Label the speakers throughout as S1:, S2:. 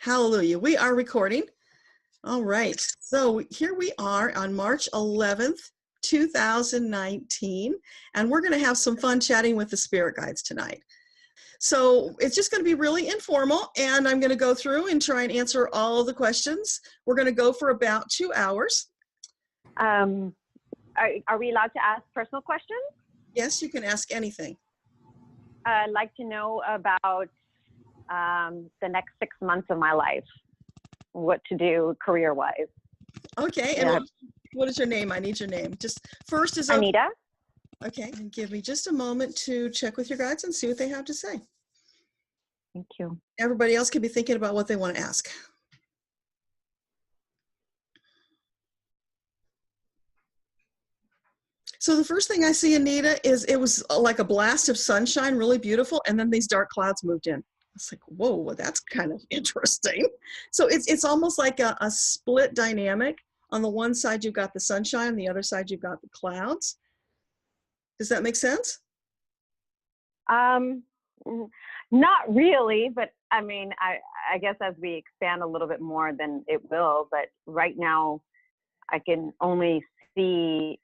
S1: Hallelujah. We are recording. All right. So here we are on March 11th, 2019, and we're going to have some fun chatting with the spirit guides tonight. So it's just going to be really informal, and I'm going to go through and try and answer all of the questions. We're going to go for about 2 hours.
S2: Are we allowed to ask personal questions?
S1: Yes, you can ask anything.
S2: I'd like to know about the next 6 months of my life, what to do career-wise.
S1: Okay,
S2: Yeah.
S1: and what is your name? I need your name. Just first is okay.
S2: Anita.
S1: Okay, and give me just a moment to check with your guides and see what they have to say.
S2: Thank you.
S1: Everybody else can be thinking about what they want to ask. So the first thing I see, Anita, is it was like a blast of sunshine, really beautiful, and then these dark clouds moved in. It's like, whoa, well, that's kind of interesting. So it's almost like a split dynamic. On the one side, you've got the sunshine, on the other side, you've got the clouds. Does that make sense?
S2: Not really, but I mean, I guess as we expand a little bit more, then it will. But right now, I can only see,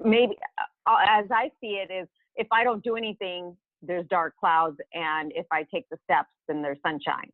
S2: maybe as I see it is, if I don't do anything, there's dark clouds, and if I take the steps, then there's sunshine.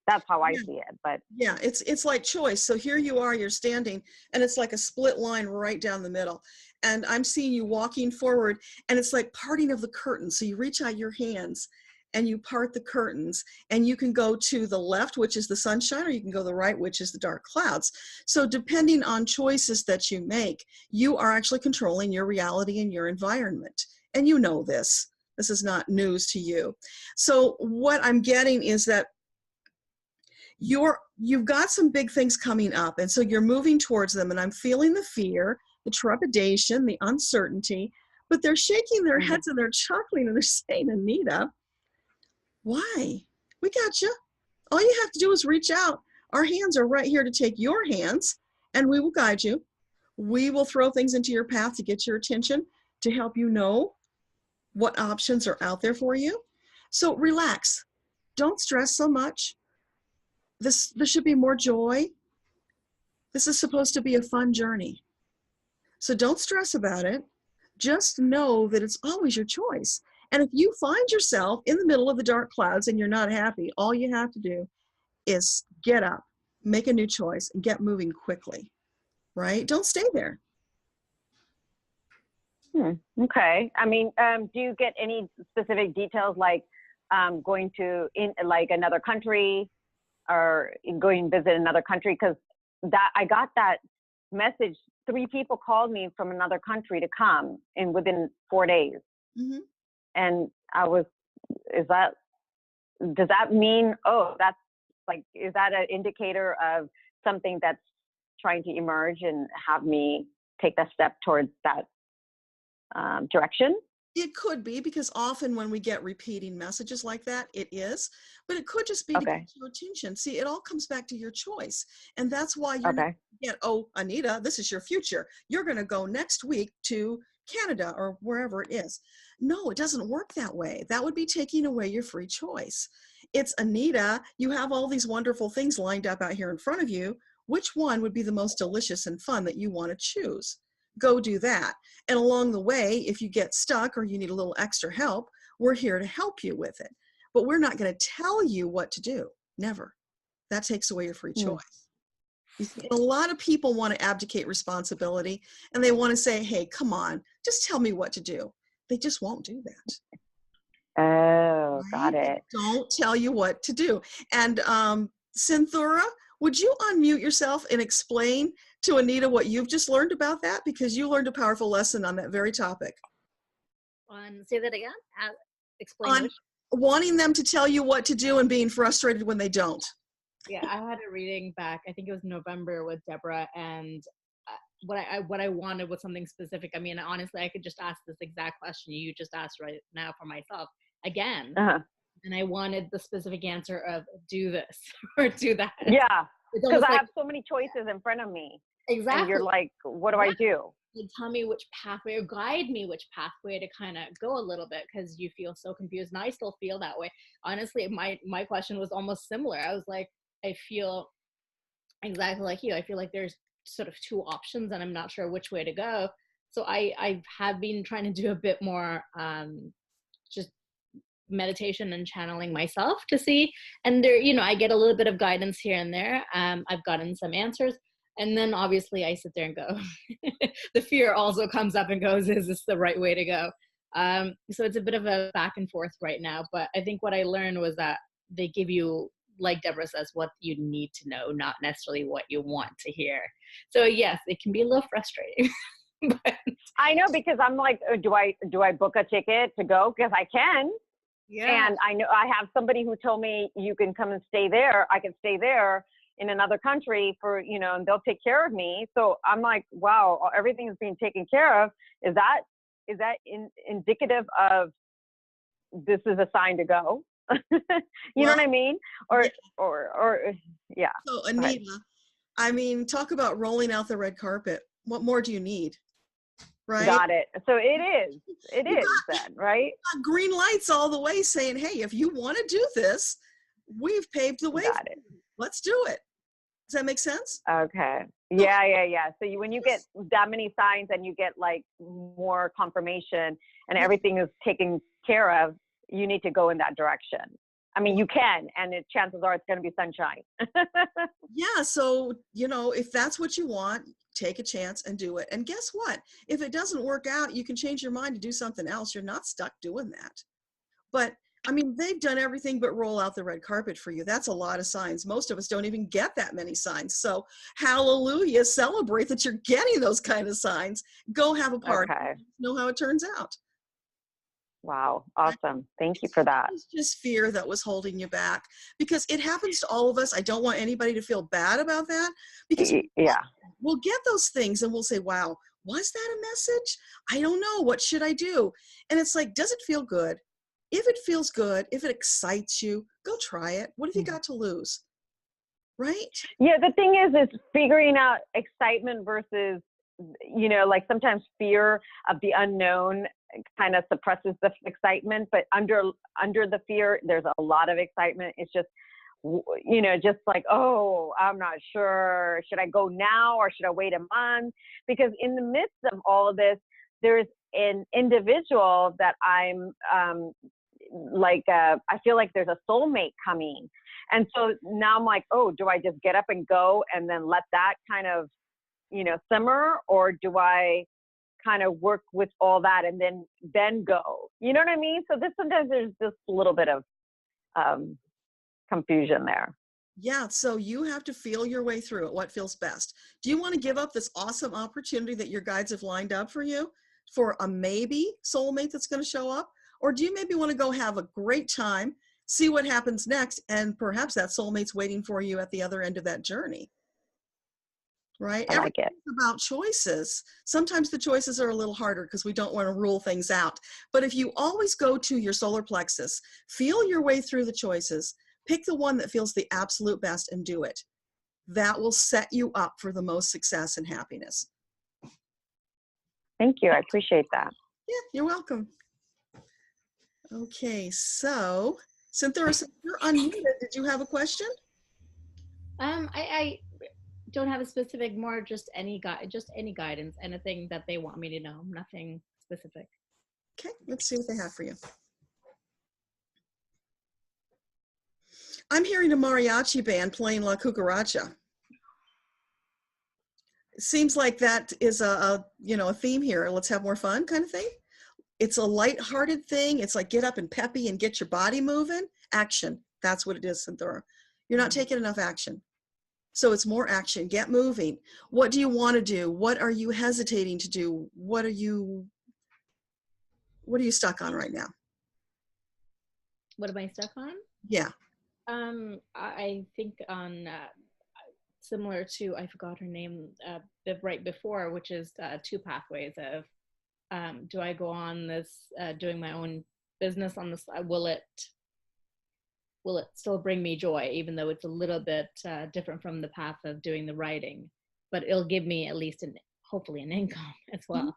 S2: That's how I see it. But
S1: yeah, it's like choice. So here you are, you're standing, and it's like a split line right down the middle. And I'm seeing you walking forward, and it's like parting of the curtain. So you reach out your hands and you part the curtains, and you can go to the left, which is the sunshine, or you can go to the right, which is the dark clouds. So depending on choices that you make, you are actually controlling your reality and your environment. And you know this. This is not news to you. So what I'm getting is that you've got some big things coming up, and so you're moving towards them, and I'm feeling the fear, the trepidation, the uncertainty, but they're shaking their heads and they're chuckling and they're saying, Anita, why? We got you. All you have to do is reach out. Our hands are right here to take your hands, and we will guide you. We will throw things into your path to get your attention, to help you know what options are out there for you. So relax. Don't stress so much. There should be more joy. This is supposed to be a fun journey. So don't stress about it. Just know that it's always your choice. And if you find yourself in the middle of the dark clouds and you're not happy, all you have to do is get up, make a new choice, and get moving quickly, right? Don't stay there.
S2: Okay. I mean, do you get any specific details, like going to like another country, or going to visit another country? Because that I got that message. 3 people called me from another country to come in within 4 days.
S1: Mm-hmm.
S2: And does that mean, that's like, is that an indicator of something that's trying to emerge and have me take a step towards that direction?
S1: It could be, because often when we get repeating messages like that, it is, but it could just be to get your attention. See, it all comes back to your choice. And that's why you're not get, oh, Anita, this is your future. You're going to go next week to Canada or wherever it is. No, it doesn't work that way. That would be taking away your free choice. It's, Anita, you have all these wonderful things lined up out here in front of you. Which one would be the most delicious and fun that you want to choose? Go do that. And along the way, if you get stuck or you need a little extra help, we're here to help you with it. But we're not going to tell you what to do. Never. That takes away your free choice. A lot of people want to abdicate responsibility, and they want to say, hey, come on, just tell me what to do. They just won't do that.
S2: Oh, got it.
S1: They don't tell you what to do. And Cynthura, would you unmute yourself and explain to Anita what you've just learned about that? Because you learned a powerful lesson on that very topic.
S3: Say that again? Explain.
S1: On wanting them to tell you what to do and being frustrated when they don't.
S3: Yeah, I had a reading back, I think it was November, with Deborah, and what I wanted was something specific. I mean, honestly, I could just ask this exact question you just asked right now for myself again. And I wanted the specific answer of do this or do that.
S2: Yeah, because I have so many choices in front of me.
S3: Exactly.
S2: And you're like, what do I do?
S3: You tell me which pathway, or guide me which pathway to kind of go a little bit, because you feel so confused. And I still feel that way. Honestly, my question was almost similar. I was like, I feel exactly like you. I feel like there's sort of two options and I'm not sure which way to go. So I have been trying to do a bit more just meditation and channeling myself to see, and there, you know, I get a little bit of guidance here and there. I've gotten some answers, and then obviously I sit there and go, the fear also comes up and goes, is this the right way to go? So it's a bit of a back and forth right now, but I think what I learned was that they give you, like Deborah says, what you need to know, not necessarily what you want to hear. So yes, it can be a little frustrating. But
S2: I know, because I'm like, do I book a ticket to go? Because I can.
S3: yeah.
S2: And I know I have somebody who told me you can come and stay there. I can stay there in another country for, you know, and they'll take care of me. So I'm like, wow, everything is being taken care of. Is that indicative of this is a sign to go? You know what I mean? Or yeah.
S1: So Anita, I mean, talk about rolling out the red carpet. What more do you need? Right?
S2: Got it. So it is then, right?
S1: Green lights all the way saying, hey, if you want to do this, we've paved the way.
S2: Got it.
S1: Let's do it. Does that make sense?
S2: Okay. Yeah. So when you get that many signs and you get like more confirmation and everything is taken care of, you need to go in that direction. I mean, you can, and chances are it's going to be sunshine.
S1: Yeah. So, you know, if that's what you want, take a chance and do it. And guess what? If it doesn't work out, you can change your mind to do something else. You're not stuck doing that. But I mean, they've done everything but roll out the red carpet for you. That's a lot of signs. Most of us don't even get that many signs. So hallelujah, celebrate that you're getting those kind of signs. Go have a party.
S2: Okay.
S1: Know how it turns out.
S2: Wow. Awesome. Thank you for that.
S1: It's just fear that was holding you back, because it happens to all of us. I don't want anybody to feel bad about that, because
S2: Yeah.
S1: we'll get those things and we'll say, wow, was that a message? I don't know. What should I do? And it's like, does it feel good? If it feels good, if it excites you, go try it. What have you got to lose? Right?
S2: Yeah. The thing is figuring out excitement versus, you know, like sometimes fear of the unknown kind of suppresses the excitement, but under the fear, there's a lot of excitement. It's just, you know, just like, oh, I'm not sure. Should I go now or should I wait a month? Because in the midst of all of this, there's an individual that I'm I feel like there's a soulmate coming. And so now I'm like, oh, do I just get up and go and then let that kind of, you know, simmer, or do I kind of work with all that and then go? You know what I mean? So sometimes there's just a little bit of confusion there.
S1: Yeah, so you have to feel your way through it, what feels best. Do you want to give up this awesome opportunity that your guides have lined up for you for a maybe soulmate that's going to show up? Or do you maybe want to go have a great time, see what happens next, and perhaps that soulmate's waiting for you at the other end of that journey? Right?
S2: I like it.
S1: Everything's about choices. Sometimes the choices are a little harder because we don't want to rule things out. But if you always go to your solar plexus, feel your way through the choices, pick the one that feels the absolute best and do it. That will set you up for the most success and happiness.
S2: Thank you. I appreciate that.
S1: Yeah, you're welcome. Okay, so Cynthia, you're unmuted. Did you have a question?
S3: I don't have a specific, more just any guidance, anything that they want me to know, nothing specific.
S1: Okay, let's see what they have for you. I'm hearing a mariachi band playing La Cucaracha. It seems like that is a theme here. Let's have more fun kind of thing. It's a lighthearted thing. It's like get up and peppy and get your body moving. Action. That's what it is, Cynthia. You're not taking enough action. So it's more action. Get moving. What do you want to do? What are you hesitating to do? What are you stuck on right now?
S3: What am I stuck on?
S1: Yeah.
S3: I think on similar to, I forgot her name, right before, which is two pathways of, do I go on this, doing my own business on this? Will it still bring me joy, even though it's a little bit different from the path of doing the writing, but it'll give me at least hopefully an income as well.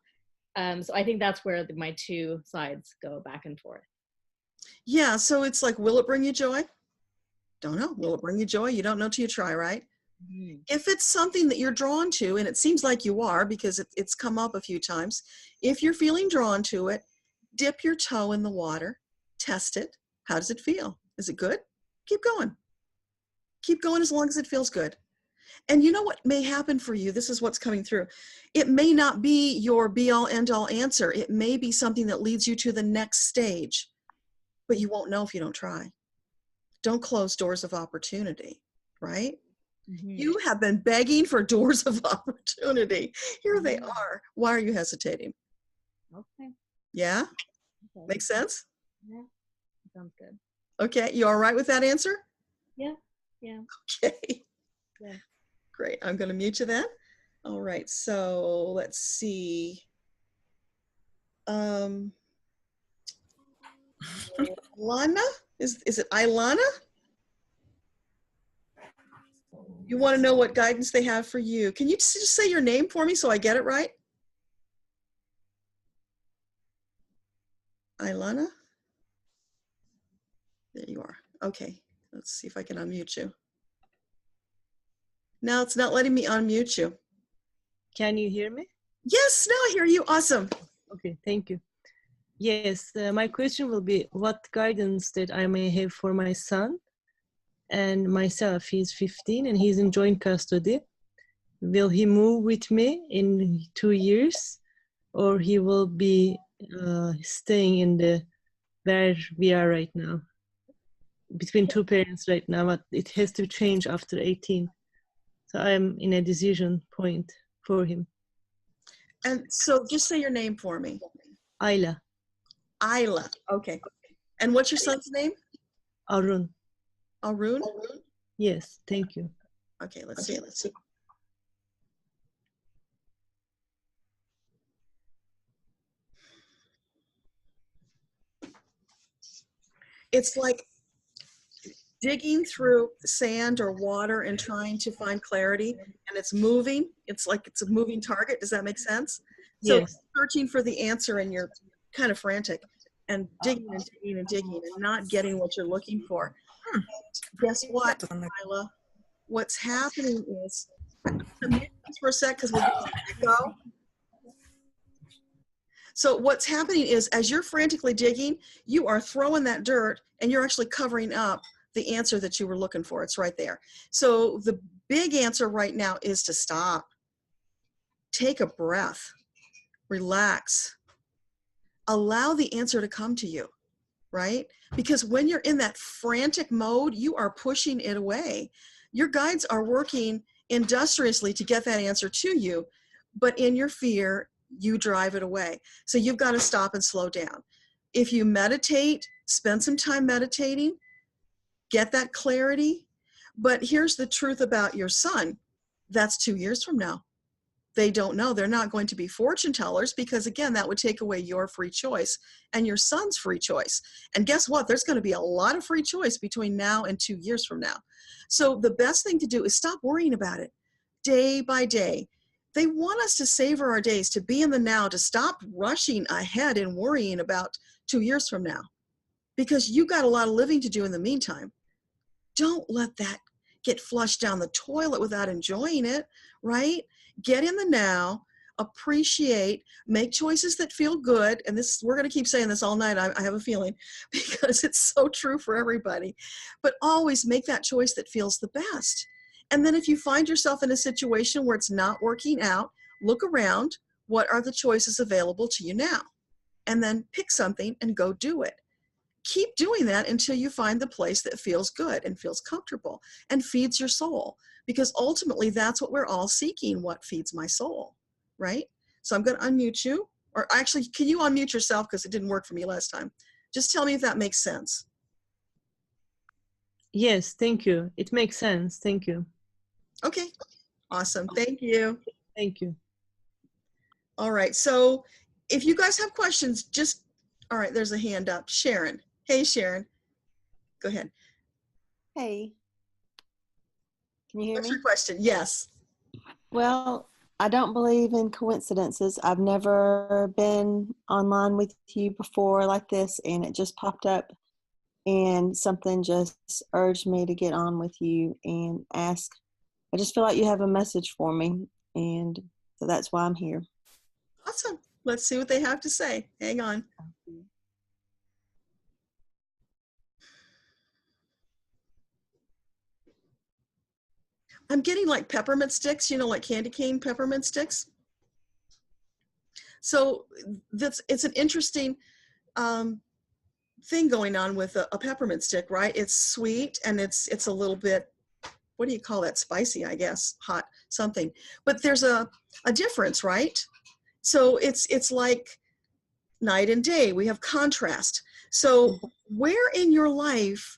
S3: Mm-hmm. So I think that's where my two sides go back and forth.
S1: Yeah. So it's like, will it bring you joy? Don't know. Will it bring you joy? You don't know till you try, right?
S3: Mhm.
S1: If it's something that you're drawn to, and it seems like you are because it's come up a few times, if you're feeling drawn to it, dip your toe in the water, test it. How does it feel? Is it good? Keep going. Keep going as long as it feels good. And you know what may happen for you? This is what's coming through. It may not be your be all end all answer. It may be something that leads you to the next stage, but you won't know if you don't try. Don't close doors of opportunity, right?
S3: Mhm.
S1: You have been begging for doors of opportunity. Here they
S3: Mhm.
S1: are. Why are you hesitating?
S3: Okay.
S1: Yeah?
S3: Okay.
S1: Makes sense?
S3: Yeah. Sounds good.
S1: Okay. You all right with that answer?
S3: Yeah. Yeah.
S1: Okay.
S3: Yeah.
S1: Great. I'm going to mute you then. All right. So let's see. Lana? Is it Ilana? You want to know what guidance they have for you. Can you just say your name for me so I get it right? Ilana? There you are. Okay. Let's see if I can unmute you. No, it's not letting me unmute you.
S4: Can you hear me?
S1: Yes, now I hear you. Awesome.
S4: Okay, thank you. Yes, my question will be what guidance that I may have for my son and myself. He's 15 and he's in joint custody. Will he move with me in 2 years, or he will be staying in the where we are right now, between two parents right now, but it has to change after 18. So I'm in a decision point for him.
S1: And so just say your name for me.
S4: Ayla,
S1: Isla. Okay. And what's your son's name?
S4: Arun.
S1: Arun?
S4: Yes, thank you.
S1: Okay, let's see. It's like digging through sand or water and trying to find clarity, and it's moving. It's like it's a moving target. Does that make sense? So
S4: Yes.
S1: searching for the answer and you're kind of frantic and digging and digging and digging and not getting what you're looking for. Guess what, Isla? What's happening is, I'm gonna mute this for a sec because we're getting an echo. So what's happening is as you're frantically digging, you are throwing that dirt and you're actually covering up the answer that you were looking for. It's right there. So the big answer right now is to stop. Take a breath. Relax. Allow the answer to come to you, right? Because when you're in that frantic mode, you are pushing it away. Your guides are working industriously to get that answer to you, but in your fear, you drive it away. So you've got to stop and slow down. If you meditate, spend some time meditating, get that clarity. But here's the truth about your son. That's 2 years from now. They don't know. They're not going to be fortune tellers because, again, that would take away your free choice and your son's free choice. And guess what? There's going to be a lot of free choice between now and 2 years from now. So the best thing to do is stop worrying about it day by day. They want us to savor our days, to be in the now, to stop rushing ahead and worrying about 2 years from now, because you got a lot of living to do in the meantime. Don't let that get flushed down the toilet without enjoying it, right? Get in the now, appreciate, make choices that feel good. And this, we're going to keep saying this all night, I have a feeling, because it's so true for everybody. But always make that choice that feels the best. And then if you find yourself in a situation where it's not working out, look around. What are the choices available to you now? And then pick something and go do it. Keep doing that until you find the place that feels good and feels comfortable and feeds your soul, because ultimately that's what we're all seeking. What feeds my soul, right? So I'm going to unmute you, or actually, can you unmute yourself, because it didn't work for me last time. Just tell me if that makes sense.
S4: Yes, thank you. It makes sense. Thank you.
S1: Okay, awesome. Thank you.
S4: Thank you.
S1: All right, so if you guys have questions, just, all right, there's a hand up. Sharon. Hey, Sharon. Go ahead.
S5: Hey, can you hear
S1: What's
S5: me?
S1: your question? Yes.
S5: Well, I don't believe in coincidences. I've never been online with you before like this, and it just popped up and something just urged me to get on with you and ask. I just feel like you have a message for me, and so that's why I'm here.
S1: Awesome. Let's see what they have to say. Hang on. I'm getting like peppermint sticks, you know, like candy cane peppermint sticks. So it's an interesting thing going on with a peppermint stick, right? It's sweet and it's a little bit, what do you call that? Spicy, I guess, hot, something. But there's a difference, right? So it's like night and day. We have contrast. So where in your life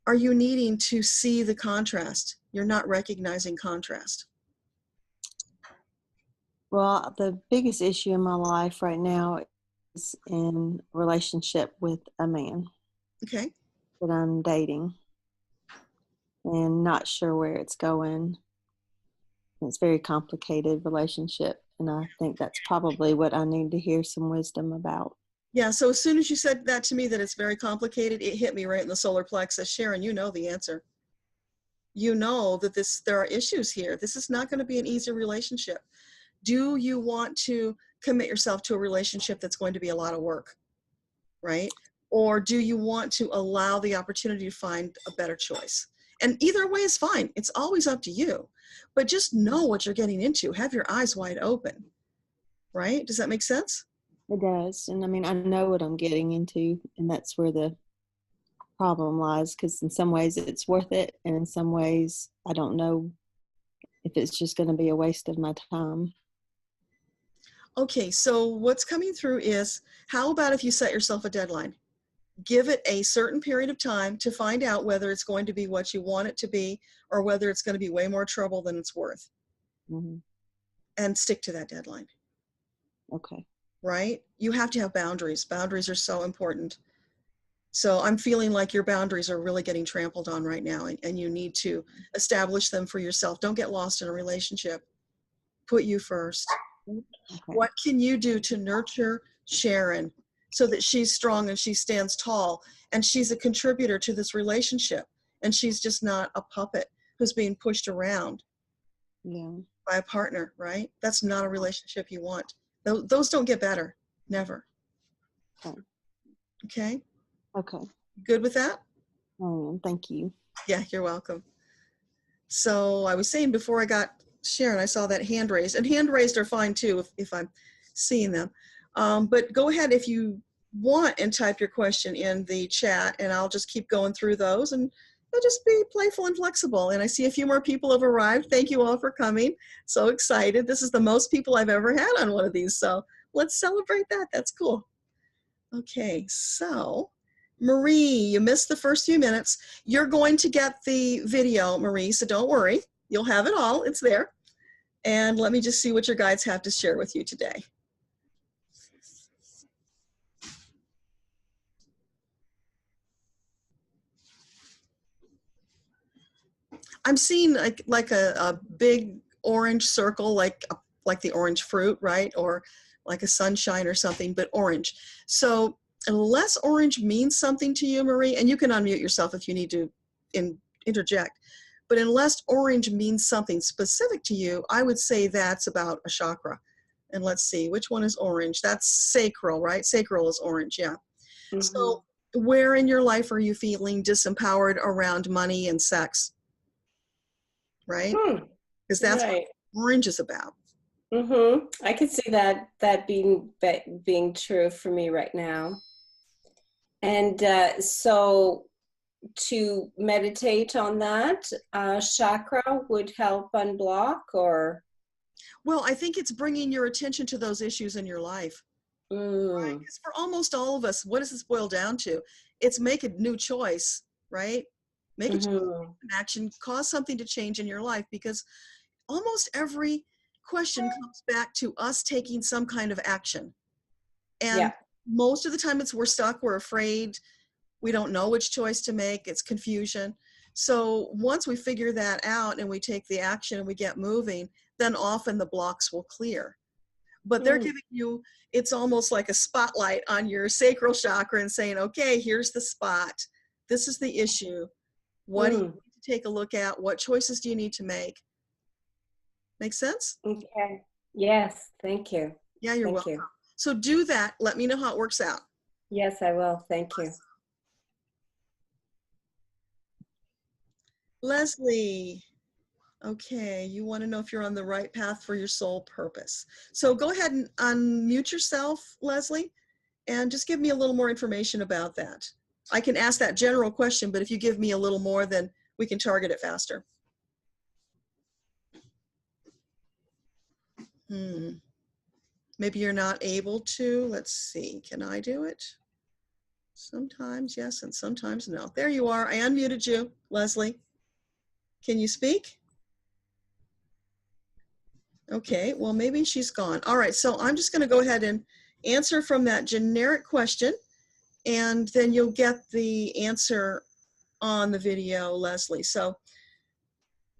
S1: are you needing to see the contrast? You're not recognizing contrast.
S5: Well, the biggest issue in my life right now is in relationship with a man
S1: Okay.
S5: that I'm dating and not sure where it's going. It's a very complicated relationship, and I think that's probably what I need to hear some wisdom about.
S1: Yeah, so as soon as you said that to me, that it's very complicated, it hit me right in the solar plexus. Sharon, you know the answer. You know that there are issues here. This is not going to be an easy relationship. Do you want to commit yourself to a relationship that's going to be a lot of work, right? Or do you want to allow the opportunity to find a better choice? And either way is fine. It's always up to you. But just know what you're getting into. Have your eyes wide open, right? Does that make sense?
S5: It does. And I mean, I know what I'm getting into, and that's where the problem lies, because in some ways it's worth it, and in some ways I don't know if it's just going to be a waste of my time.
S1: Okay, so what's coming through is, how about if you set yourself a deadline? Give it a certain period of time to find out whether it's going to be what you want it to be or whether it's going to be way more trouble than it's worth.
S5: Mm-hmm.
S1: And stick to that deadline.
S5: Okay.
S1: Right? You have to have boundaries. Boundaries are so important. So I'm feeling like your boundaries are really getting trampled on right now, and you need to establish them for yourself. Don't get lost in a relationship. Put you first.
S5: Okay.
S1: What can you do to nurture Sharon so that she's strong and she stands tall and she's a contributor to this relationship and she's just not a puppet who's being pushed around by a partner, right? That's not a relationship you want. Those don't get better. Never. Okay?
S5: Okay.
S1: Good with that?
S5: Thank you.
S1: Yeah, you're welcome. So I was saying before I got Sharon, I saw that hand raised, and hand raised are fine too if I'm seeing them. But go ahead if you want and type your question in the chat, and I'll just keep going through those, and I'll just be playful and flexible. And I see a few more people have arrived. Thank you all for coming. So excited. This is the most people I've ever had on one of these. So let's celebrate that. That's cool. Okay, so Marie, you missed the first few minutes. You're going to get the video, Marie, so don't worry. You'll have it all. It's there. And let me just see what your guides have to share with you today. I'm seeing like a big orange circle, like the orange fruit, right? Or like a sunshine or something, but orange. So unless orange means something to you, Marie, and you can unmute yourself if you need to interject, but unless orange means something specific to you, I would say that's about a chakra. And let's see, which one is orange? That's sacral, right? Sacral is orange, yeah. Mm-hmm. So where in your life are you feeling disempowered around money and sex? Right? Because that's right. What orange is about.
S6: I could see that being true for me right now. And so to meditate on that chakra would help unblock, or?
S1: Well, I think it's bringing your attention to those issues in your life. Right? Because for almost all of us, what does this boil down to? It's make a new choice, right? Make a choice, an action, cause something to change in your life, because almost every question comes back to us taking some kind of action. And most of the time we're stuck, we're afraid, we don't know which choice to make, it's confusion. So once we figure that out and we take the action and we get moving, then often the blocks will clear. but they're giving you, it's almost like a spotlight on your sacral chakra and saying, okay, here's the spot. This is the issue. What do you need to take a look at? What choices do you need to make? Make sense?
S6: Okay. Yes. Thank you.
S1: Yeah, you're welcome. You. So do that. Let me know how it works out.
S6: Yes, I will. Thank you.
S1: Leslie. Okay, you want to know if you're on the right path for your soul purpose. So go ahead and unmute yourself, Leslie, and just give me a little more information about that. I can ask that general question, but if you give me a little more, then we can target it faster. Maybe you're not able to. Let's see. Can I do it? Sometimes yes, and sometimes no. There you are. I unmuted you, Leslie. Can you speak? Okay, well, maybe she's gone. All right, so I'm just going to go ahead and answer from that generic question, and then you'll get the answer on the video, Leslie. So,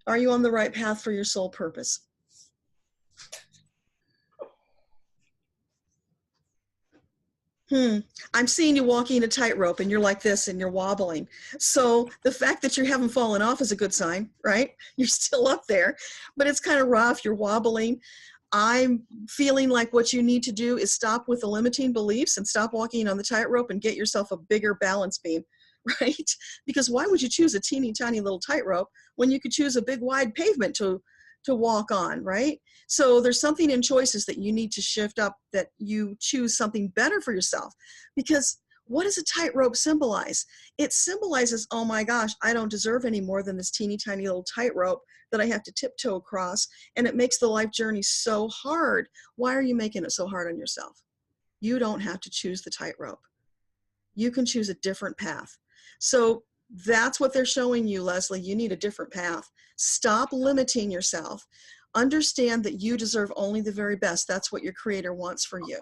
S1: are you on the right path for your soul purpose? I'm seeing you walking a tightrope and you're like this and you're wobbling. So the fact that you haven't fallen off is a good sign, right? You're still up there, but it's kind of rough. You're wobbling. I'm feeling like what you need to do is stop with the limiting beliefs and stop walking on the tightrope and get yourself a bigger balance beam, right? Because why would you choose a teeny tiny little tightrope when you could choose a big wide pavement to walk on, right? So there's something in choices that you need to shift up, that you choose something better for yourself. Because what does a tightrope symbolize? It symbolizes, oh my gosh, I don't deserve any more than this teeny tiny little tightrope that I have to tiptoe across, and it makes the life journey so hard. Why are you making it so hard on yourself? You don't have to choose the tightrope. You can choose a different path. So that's what they're showing you, Leslie. You need a different path. Stop limiting yourself. Understand that you deserve only the very best. That's what your Creator wants for you.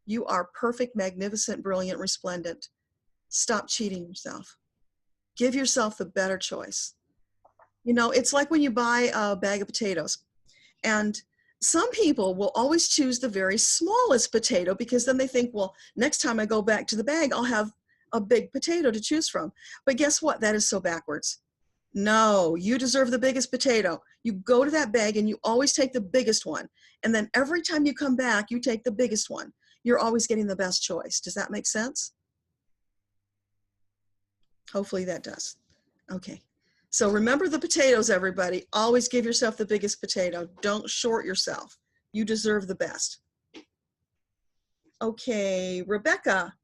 S1: You are perfect, magnificent, brilliant, resplendent. Stop cheating yourself. Give yourself the better choice. You know, it's like when you buy a bag of potatoes, and some people will always choose the very smallest potato because then they think, well, next time I go back to the bag, I'll have a big potato to choose from. But guess what? That is so backwards. No, you deserve the biggest potato. You go to that bag and you always take the biggest one. And then every time you come back, you take the biggest one. You're always getting the best choice. Does that make sense? Hopefully that does. Okay. So remember the potatoes, everybody. Always give yourself the biggest potato. Don't short yourself. You deserve the best. Okay, Rebecca.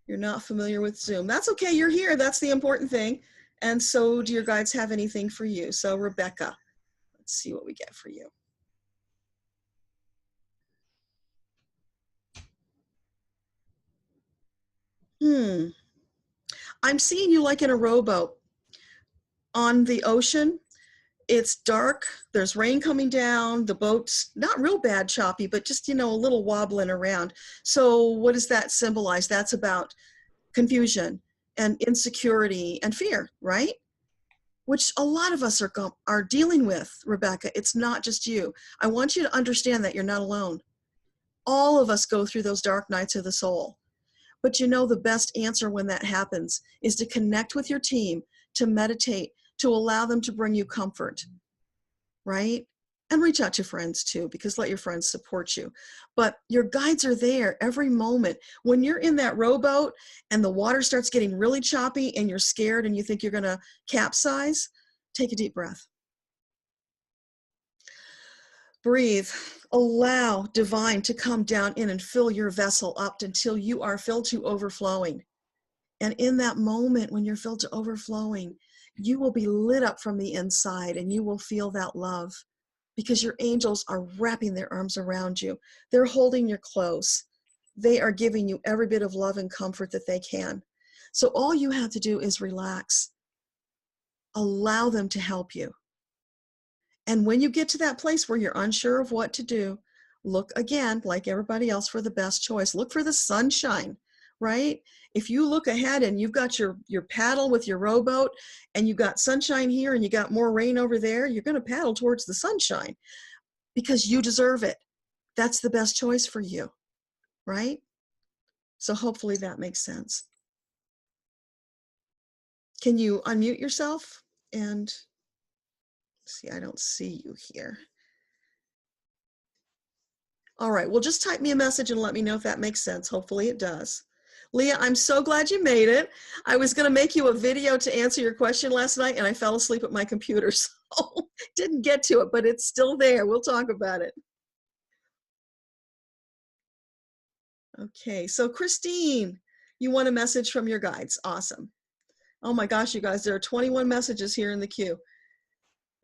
S1: You're not familiar with Zoom. That's okay. You're here. That's the important thing. And so do your guides have anything for you? So Rebecca, let's see what we get for you. I'm seeing you like in a rowboat on the ocean. It's dark. There's rain coming down. The boat's not real bad choppy, but just, you know, a little wobbling around. So what does that symbolize? That's about confusion and insecurity and fear, right? Which a lot of us are dealing with, Rebecca. It's not just you. I want you to understand that you're not alone. All of us go through those dark nights of the soul. But you know, the best answer when that happens is to connect with your team, to meditate, to allow them to bring you comfort, right? And reach out to friends too, because let your friends support you. But your guides are there every moment. When you're in that rowboat and the water starts getting really choppy and you're scared and you think you're gonna capsize, take a deep breath. Breathe. Allow divine to come down in and fill your vessel up until you are filled to overflowing. And in that moment when you're filled to overflowing, you will be lit up from the inside and you will feel that love because your angels are wrapping their arms around you. They're holding you close. They are giving you every bit of love and comfort that they can. So all you have to do is relax. Allow them to help you. And when you get to that place where you're unsure of what to do, look again, like everybody else, for the best choice. Look for the sunshine, right? If you look ahead and you've got your paddle with your rowboat and you've got sunshine here and you got more rain over there, you're going to paddle towards the sunshine because you deserve it. that's the best choice for you, right? So hopefully that makes sense. Can you unmute yourself? And see, I don't see you here. All right, well, just type me a message and let me know if that makes sense. Hopefully it does. Leah, I'm so glad you made it. I was going to make you a video to answer your question last night, and I fell asleep at my computer, so didn't get to it, but it's still there. We'll talk about it. Okay, so Christine, you want a message from your guides. Awesome. Oh my gosh, you guys, there are 21 messages here in the queue.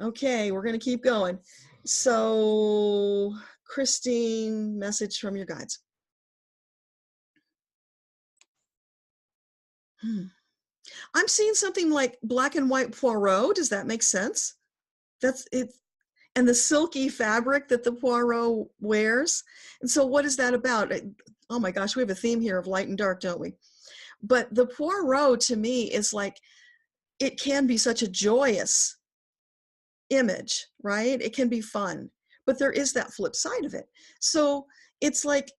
S1: Okay, we're going to keep going. So, Christine, message from your guides. I'm seeing something like black and white Poirot. Does that make sense? That's it. And the silky fabric that the Poirot wears. And so what is that about? Oh my gosh, we have a theme here of light and dark, don't we? But the Poirot to me is like, it can be such a joyous image, right? It can be fun, but there is that flip side of it. So it's like,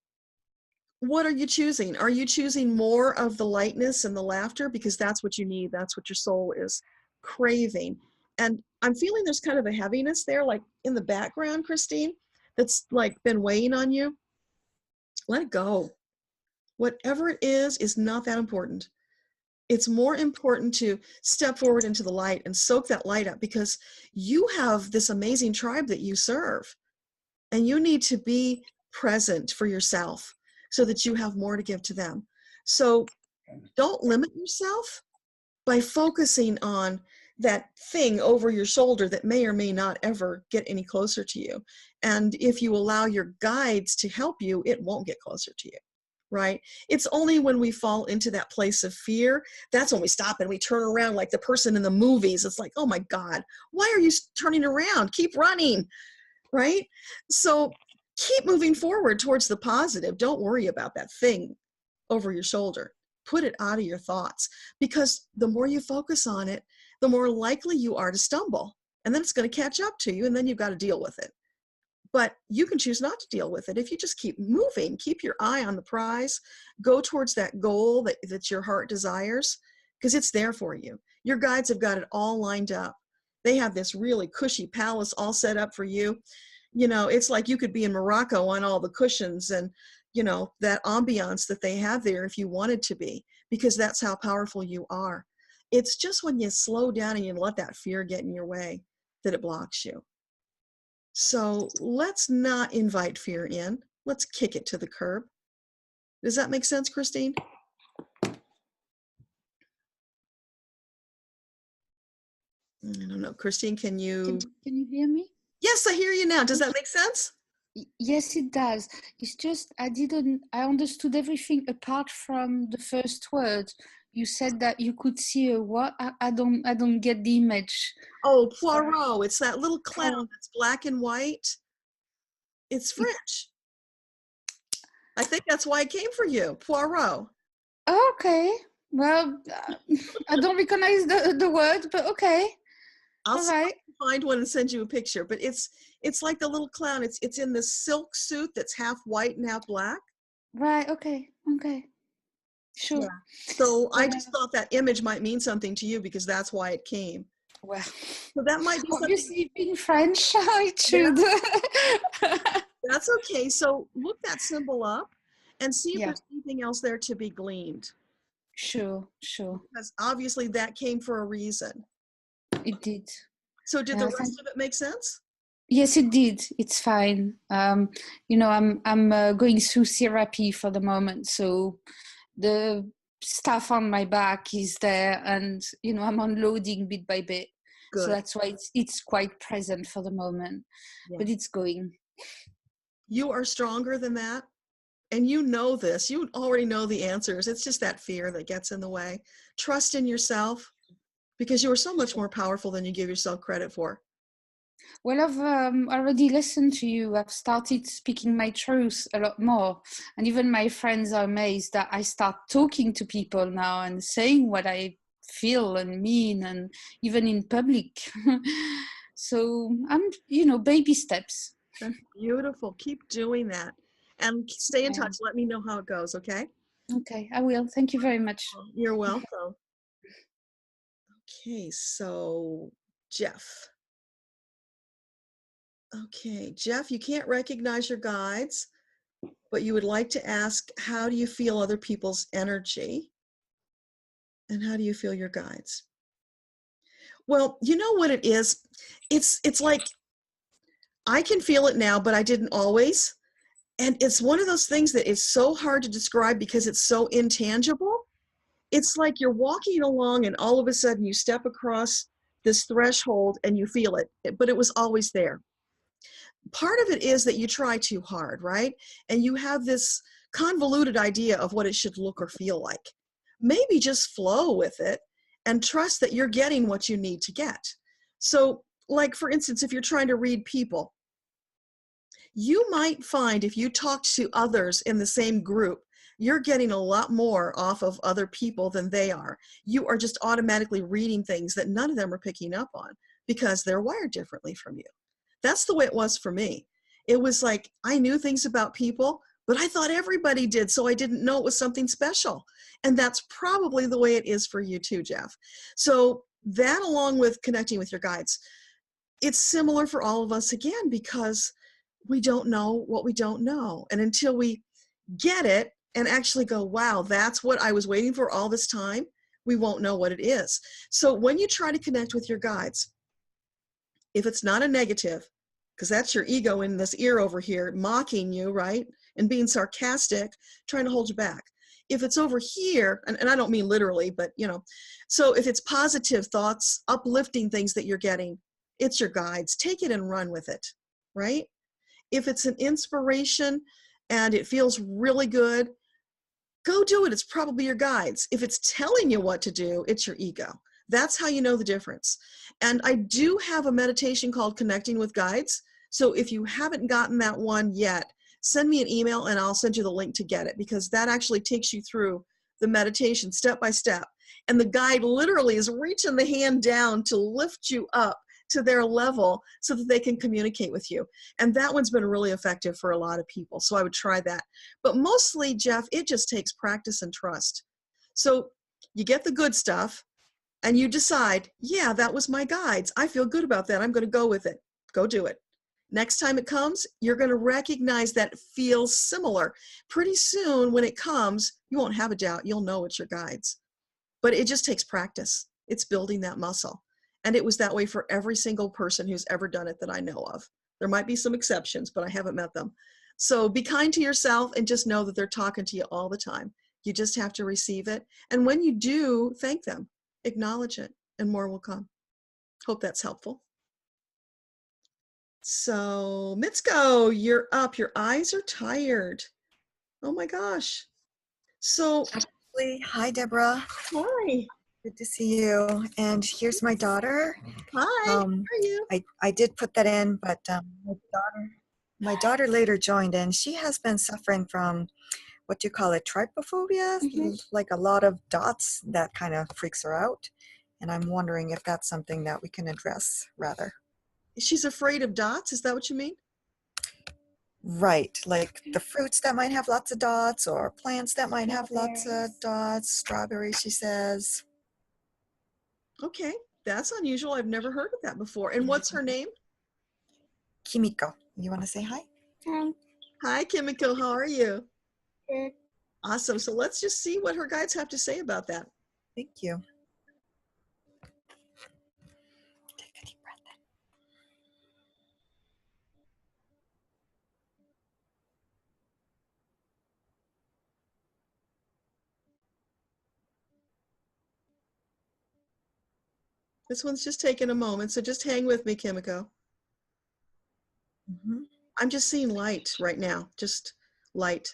S1: what are you choosing? Are you choosing more of the lightness and the laughter? Because that's what you need. That's what your soul is craving. And I'm feeling there's kind of a heaviness there, like in the background, Christine, that's like been weighing on you. Let it go. Whatever it is not that important. It's more important to step forward into the light and soak that light up, because you have this amazing tribe that you serve, and you need to be present for yourself so that you have more to give to them. So don't limit yourself by focusing on that thing over your shoulder that may or may not ever get any closer to you. And if you allow your guides to help you, it won't get closer to you, right? It's only when we fall into that place of fear, that's when we stop and we turn around like the person in the movies. It's like, oh my God, why are you turning around? Keep running, right? So keep moving forward towards the positive. Don't worry about that thing over your shoulder. Put it out of your thoughts, because the more you focus on it, the more likely you are to stumble. And then it's going to catch up to you, and then you've got to deal with it. But you can choose not to deal with it if you just keep moving, keep your eye on the prize, go towards that goal that your heart desires, because it's there for you. Your guides have got it all lined up. They have this really cushy palace all set up for you. You know, it's like you could be in Morocco on all the cushions and, you know, that ambiance that they have there if you wanted to be, because that's how powerful you are. It's just when you slow down and you let that fear get in your way that it blocks you. So let's not invite fear in. Let's kick it to the curb. Does that make sense, Christine? I don't know. Christine, can you
S7: hear me?
S1: Yes, I hear you now. Does that make sense?
S7: Yes, it does. It's just I understood everything apart from the first word. You said that you could see a what? I don't get the image.
S1: Oh, Poirot. It's that little clown that's black and white. It's French. I think that's why it came for you, Poirot.
S7: Okay. Well, I don't recognize the word, but okay.
S1: I'll find one and send you a picture. But it's like the little clown. It's in this silk suit that's half white and half black.
S7: Right. Okay. Sure.
S1: Yeah. So I just thought that image might mean something to you because that's why it came.
S7: Well,
S1: so that might be
S7: obviously being French, I should.
S1: That's okay. So look that symbol up and see if there's anything else there to be gleaned.
S7: Sure.
S1: Because obviously that came for a reason.
S7: It did.
S1: So did the rest of it make sense?
S7: Yes, it did. It's fine. You know, I'm going through therapy for the moment, so the stuff on my back is there, and you know, I'm unloading bit by bit. Good. So that's why it's quite present for the moment, but it's going.
S1: You are stronger than that, and you know this. You already know the answers. It's just that fear that gets in the way. Trust in yourself, because you are so much more powerful than you give yourself credit for.
S7: Well, I've already listened to you. I've started speaking my truth a lot more. And even my friends are amazed that I start talking to people now and saying what I feel and mean, and even in public. So I'm, you know, baby steps.
S1: That's beautiful. Keep doing that. And stay in
S7: Yeah.
S1: touch. Let me know how it goes, okay?
S7: Okay, I will. Thank you very much.
S1: You're welcome. Okay, so Jeff. Okay, Jeff, you can't recognize your guides, but you would like to ask, how do you feel other people's energy? And how do you feel your guides? Well, you know what it is? It's like I can feel it now, but I didn't always. And it's one of those things that is so hard to describe because it's so intangible. It's like you're walking along and all of a sudden you step across this threshold and you feel it, but it was always there. Part of it is that you try too hard, right? And you have this convoluted idea of what it should look or feel like. Maybe just flow with it and trust that you're getting what you need to get. So, like for instance, if you're trying to read people, you might find if you talk to others in the same group, you're getting a lot more off of other people than they are. You are just automatically reading things that none of them are picking up on because they're wired differently from you. That's the way it was for me. It was like I knew things about people, but I thought everybody did, so I didn't know it was something special. And that's probably the way it is for you too, Jeff. So that, along with connecting with your guides, it's similar for all of us again, because we don't know what we don't know. And until we get it and actually go, wow, that's what I was waiting for all this time, we won't know what it is. So when you try to connect with your guides, if it's not a negative, because that's your ego in this ear over here mocking you, right? And being sarcastic, trying to hold you back. If it's over here, and I don't mean literally, but you know, so if it's positive thoughts, uplifting things that you're getting, it's your guides. Take it and run with it, right? If it's an inspiration and it feels really good, go do it. It's probably your guides. If it's telling you what to do, it's your ego. That's how you know the difference. And I do have a meditation called Connecting with Guides. So if you haven't gotten that one yet, send me an email and I'll send you the link to get it, because that actually takes you through the meditation step by step. And the guide literally is reaching the hand down to lift you up to their level so that they can communicate with you. And that one's been really effective for a lot of people. So I would try that. But mostly, Jeff, it just takes practice and trust. So you get the good stuff and you decide, yeah, that was my guides. I feel good about that. I'm going to go with it. Go do it. Next time it comes, you're going to recognize that it feels similar. Pretty soon when it comes, you won't have a doubt. You'll know it's your guides. But it just takes practice. It's building that muscle. And it was that way for every single person who's ever done it that I know of. There might be some exceptions, but I haven't met them. So be kind to yourself and just know that they're talking to you all the time. You just have to receive it. And when you do, thank them, acknowledge it, and more will come. Hope that's helpful. So Mitsuko, you're up. Your eyes are tired. Oh my gosh. So,
S8: Hi, Deborah.
S1: hi.
S8: Good to see you. And here's my daughter.
S1: Hi, how are you?
S8: I did put that in, but my daughter later joined, and she has been suffering from what do you call it, trypophobia, like a lot of dots. That kind of freaks her out. And I'm wondering if that's something that we can address rather.
S1: She's afraid of dots? Is that what you mean?
S8: Right, like the fruits that might have lots of dots, or plants that might have lots of dots. Strawberries, she says.
S1: Okay, that's unusual. I've never heard of that before. And what's her name?
S8: Kimiko, you want to say hi?
S7: Hi.
S1: Hi, Kimiko. How are you?
S7: Good.
S1: Awesome. So let's just see what her guides have to say about that.
S8: Thank you. Take a deep breath in.
S1: This one's just taking a moment, so just hang with me, Kimiko. I'm just seeing light right now, just light.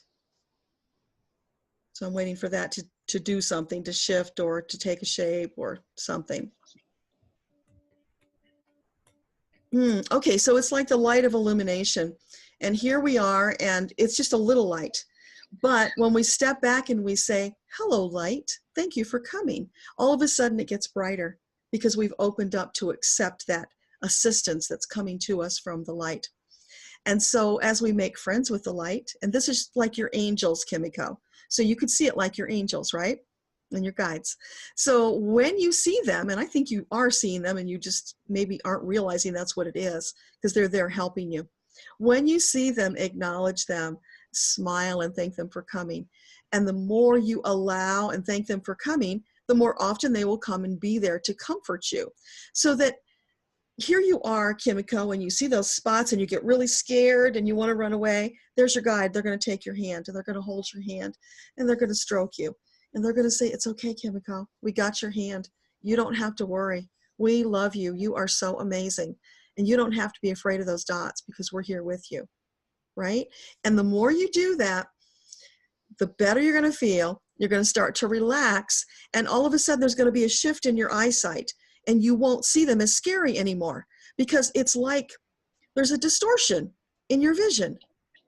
S1: So I'm waiting for that to do something, to shift or to take a shape or something. Okay, so it's like the light of illumination. And here we are, and it's just a little light. But when we step back and we say, hello, light, thank you for coming, all of a sudden it gets brighter because we've opened up to accept that assistance that's coming to us from the light. And so as we make friends with the light, and this is like your angels, Kimiko. So you could see it like your angels, right? And your guides. So when you see them, and I think you are seeing them and you just maybe aren't realizing that's what it is because they're there helping you. When you see them, acknowledge them, smile and thank them for coming. And the more you allow and thank them for coming, the more often they will come and be there to comfort you. So that here you are, Kimiko, and you see those spots and you get really scared and you want to run away. There's your guide. They're going to take your hand and they're going to hold your hand and they're going to stroke you. And they're going to say, it's okay, Kimiko. We got your hand. You don't have to worry. We love you. You are so amazing. And you don't have to be afraid of those dots because we're here with you, right? And the more you do that, the better you're going to feel. You're going to start to relax. And all of a sudden, there's going to be a shift in your eyesight. And you won't see them as scary anymore because it's like there's a distortion in your vision,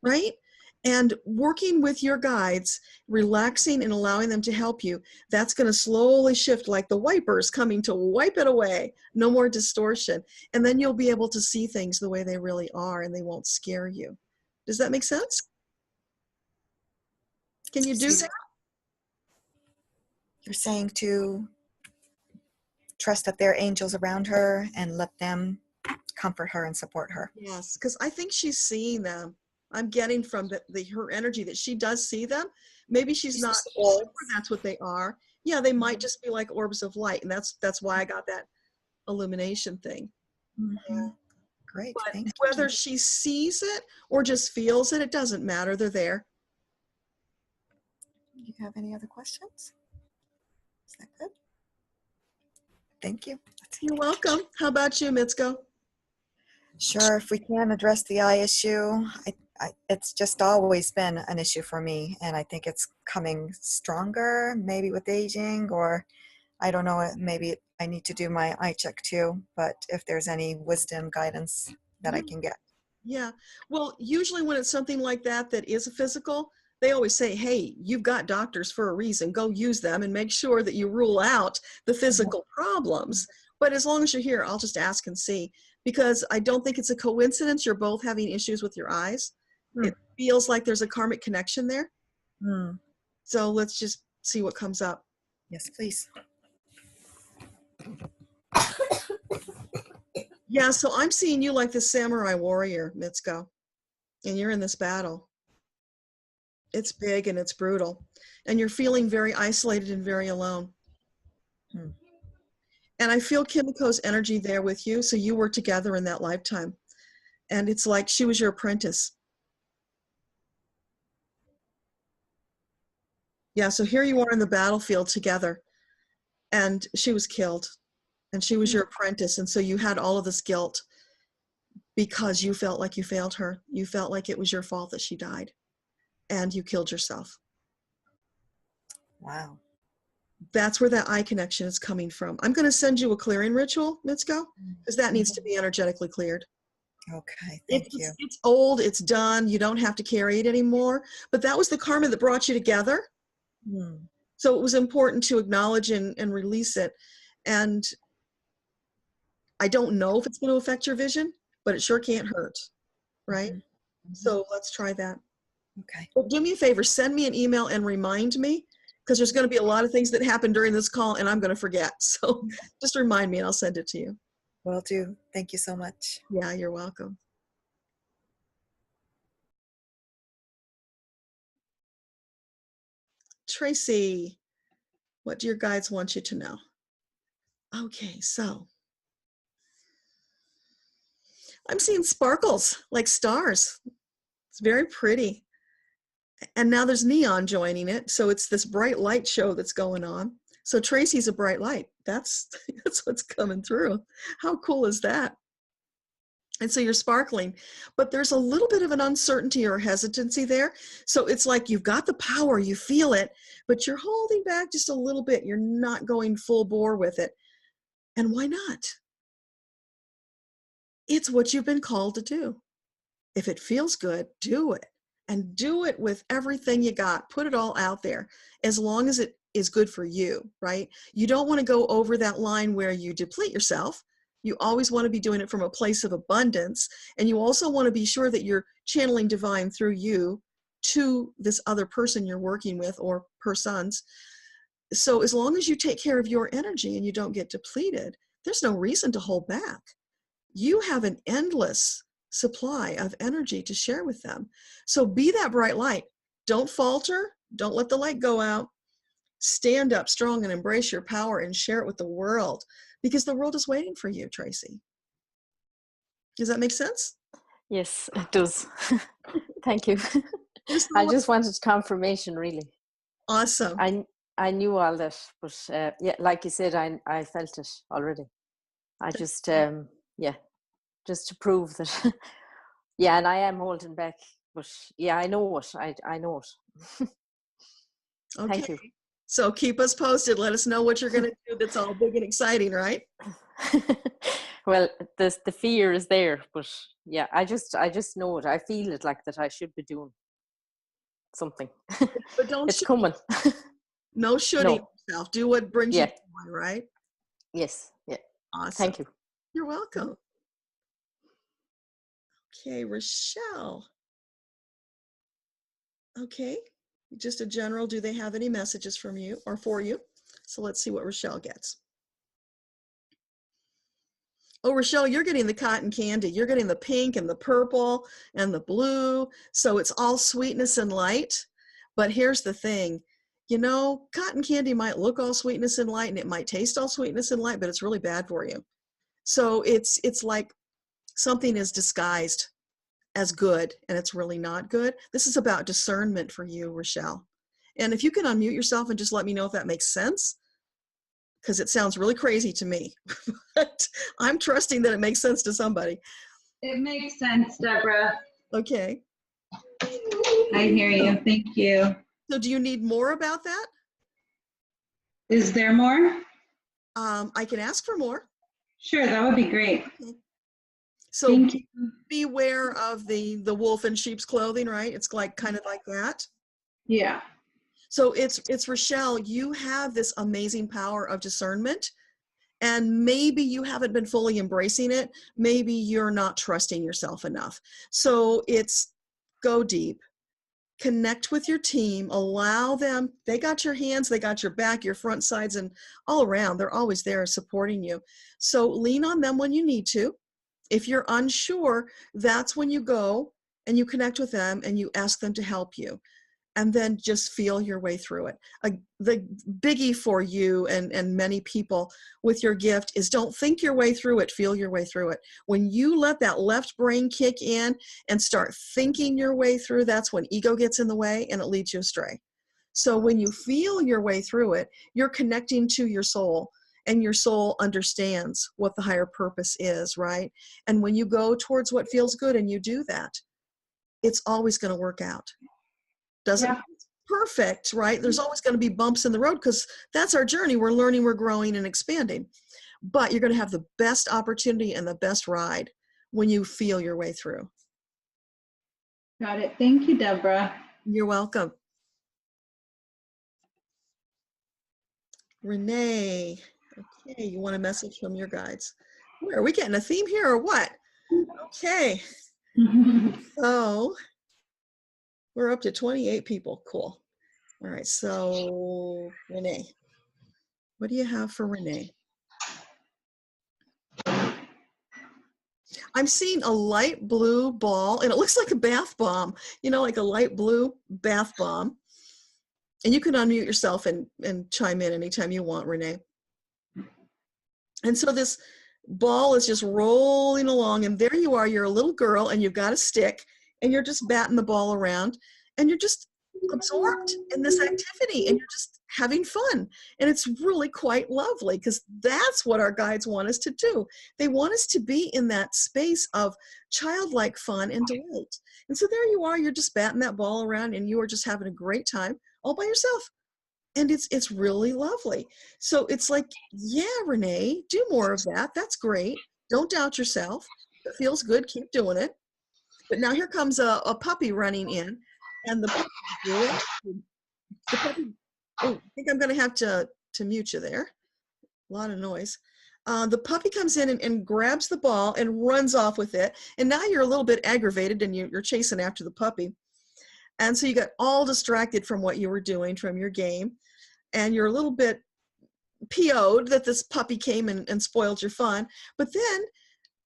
S1: right? And working with your guides, relaxing and allowing them to help you, that's going to slowly shift like the wipers coming to wipe it away. No more distortion. And then you'll be able to see things the way they really are and they won't scare you. Does that make sense? Can you do that?
S8: You're saying to trust that there are angels around her and let them comfort her and support her.
S1: Yes, because I think she's seeing them. I'm getting from her energy that she does see them. Maybe she's not sure that's what they are. Yeah, they might just be like orbs of light, and that's why I got that illumination thing.
S8: Mm-hmm. Great,
S1: but
S8: thank you.
S1: Whether she sees it or just feels it, it doesn't matter. They're there.
S8: Do you have any other questions? Is that good? Thank you.
S1: You're welcome. How about you, Mitsuko?
S8: Sure, if we can address the eye issue, it's just always been an issue for me, and I think it's coming stronger, maybe with aging, or I don't know, maybe I need to do my eye check too, but if there's any wisdom guidance that I can get.
S1: Yeah, well, usually when it's something like that is a physical, they always say, hey, you've got doctors for a reason, go use them and make sure that you rule out the physical problems. But as long as you're here, I'll just ask and see, because I don't think it's a coincidence you're both having issues with your eyes. It feels like there's a karmic connection there. So let's just see what comes up.
S8: Yes, please.
S1: Yeah, so I'm seeing you like the samurai warrior, Mitsuko, and you're in this battle. It's big and it's brutal, and you're feeling very isolated and very alone. And I feel Kimiko's energy there with you, so you were together in that lifetime. And it's like she was your apprentice. Yeah, so here you are in the battlefield together, and she was killed, and she was your apprentice, and so you had all of this guilt because you felt like you failed her. You felt like it was your fault that she died, and you killed yourself.
S8: Wow.
S1: That's where that eye connection is coming from. I'm going to send you a clearing ritual, Mitsuko, because that needs to be energetically cleared.
S8: Okay, thank you.
S1: It's old, it's done, you don't have to carry it anymore, but that was the karma that brought you together. So it was important to acknowledge and release it. And I don't know if it's going to affect your vision, but it sure can't hurt, right? So let's try that.
S8: Okay.
S1: Well, do me a favor, send me an email and remind me, because there's going to be a lot of things that happen during this call and I'm going to forget. So just remind me and I'll send it to you.
S8: Will do. Thank you so much.
S1: Yeah, you're welcome. Tracy, what do your guides want you to know? Okay, so I'm seeing sparkles like stars. It's very pretty. And now there's neon joining it. So it's this bright light show that's going on. So Tracy's a bright light. That's what's coming through. How cool is that? And so you're sparkling, but there's a little bit of an uncertainty or hesitancy there. So it's like you've got the power, you feel it, but you're holding back just a little bit. You're not going full bore with it. And why not? It's what you've been called to do. If it feels good, do it. And do it with everything you got. Put it all out there, as long as it is good for you, right? You don't want to go over that line where you deplete yourself. You always want to be doing it from a place of abundance. And you also want to be sure that you're channeling divine through you to this other person you're working with or persons. So as long as you take care of your energy and you don't get depleted, there's no reason to hold back. You have an endless supply of energy to share with them. So be that bright light. Don't falter. Don't let the light go out. Stand up strong and embrace your power and share it with the world, because the world is waiting for you, Tracy. Does that make sense?
S9: Yes, it does. Thank you. I just wanted confirmation, really.
S1: Awesome.
S9: I knew all that, but yeah, like you said, I felt it already. I just just to prove that. Yeah, and I am holding back, but yeah, I know it. I know it.
S1: Okay.
S9: Thank you.
S1: So keep us posted. Let us know what you're going to do that's all big and exciting, right?
S9: Well, the fear is there, but yeah, I just know it. I feel it, like that I should be doing something.
S1: But don't
S9: it's coming.
S1: No shooting yourself. Do what brings you joy, right?
S9: Yes. Yeah.
S1: Awesome.
S9: Thank you.
S1: You're welcome. Okay, Rochelle. Okay, just a general, do they have any messages from you or for you? So let's see what Rochelle gets. Oh, Rochelle, you're getting the cotton candy. You're getting the pink and the purple and the blue. So it's all sweetness and light. But here's the thing. You know, cotton candy might look all sweetness and light, and it might taste all sweetness and light, but it's really bad for you. So it's like something is disguised as good, and it's really not good. This is about discernment for you, Rochelle. And if you can unmute yourself and just let me know if that makes sense, because it sounds really crazy to me. But I'm trusting that it makes sense to somebody.
S10: It makes sense, Deborah.
S1: Okay.
S10: I hear you. Thank you.
S1: So do you need more about that?
S10: Is there more?
S1: I can ask for more.
S10: Sure, that would be great.
S1: Okay. So
S10: Thank you.
S1: beware of the wolf in sheep's clothing, right? It's like kind of like that.
S10: Yeah.
S1: So it's Rochelle, you have this amazing power of discernment, and maybe you haven't been fully embracing it. Maybe you're not trusting yourself enough. So it's go deep, connect with your team, allow them, they got your hands, they got your back, your front, sides, and all around. They're always there supporting you. So lean on them when you need to. If you're unsure, that's when you go and you connect with them and you ask them to help you. And then just feel your way through it. The biggie for you and many people with your gift is don't think your way through it, feel your way through it. When you let that left brain kick in and start thinking your way through, that's when ego gets in the way and it leads you astray. So when you feel your way through it, you're connecting to your soul, and your soul understands what the higher purpose is, right? And when you go towards what feels good and you do that, it's always going to work out. Doesn't perfect, right? There's always going to be bumps in the road because that's our journey. We're learning, we're growing and expanding. But you're going to have the best opportunity and the best ride when you feel your way through.
S10: Got it. Thank you, Deborah.
S1: You're welcome. Renee, okay, you want a message from your guides? Where, are we getting a theme here or what? Okay. So we're up to 28 people. Cool. All right. So Renee, what do you have for Renee? I'm seeing a light blue ball, and it looks like a bath bomb, you know, like a light blue bath bomb. And you can unmute yourself and chime in anytime you want, Renee. And so this ball is just rolling along, and there you are, you're a little girl, and you've got a stick, and you're just batting the ball around, and you're just absorbed in this activity, and you're just having fun. And it's really quite lovely, because that's what our guides want us to do. They want us to be in that space of childlike fun and delight. And so there you are, you're just batting that ball around, and you are just having a great time all by yourself. And it's really lovely. So it's like, yeah, Renee, do more of that. That's great. Don't doubt yourself. It feels good. Keep doing it. But now here comes a puppy running in, and the puppy, oh, I think I'm going to have to mute you there. A lot of noise. The puppy comes in and grabs the ball and runs off with it. And now you're a little bit aggravated and you're chasing after the puppy. And so you got all distracted from what you were doing, from your game. And you're a little bit PO'd that this puppy came and spoiled your fun. But then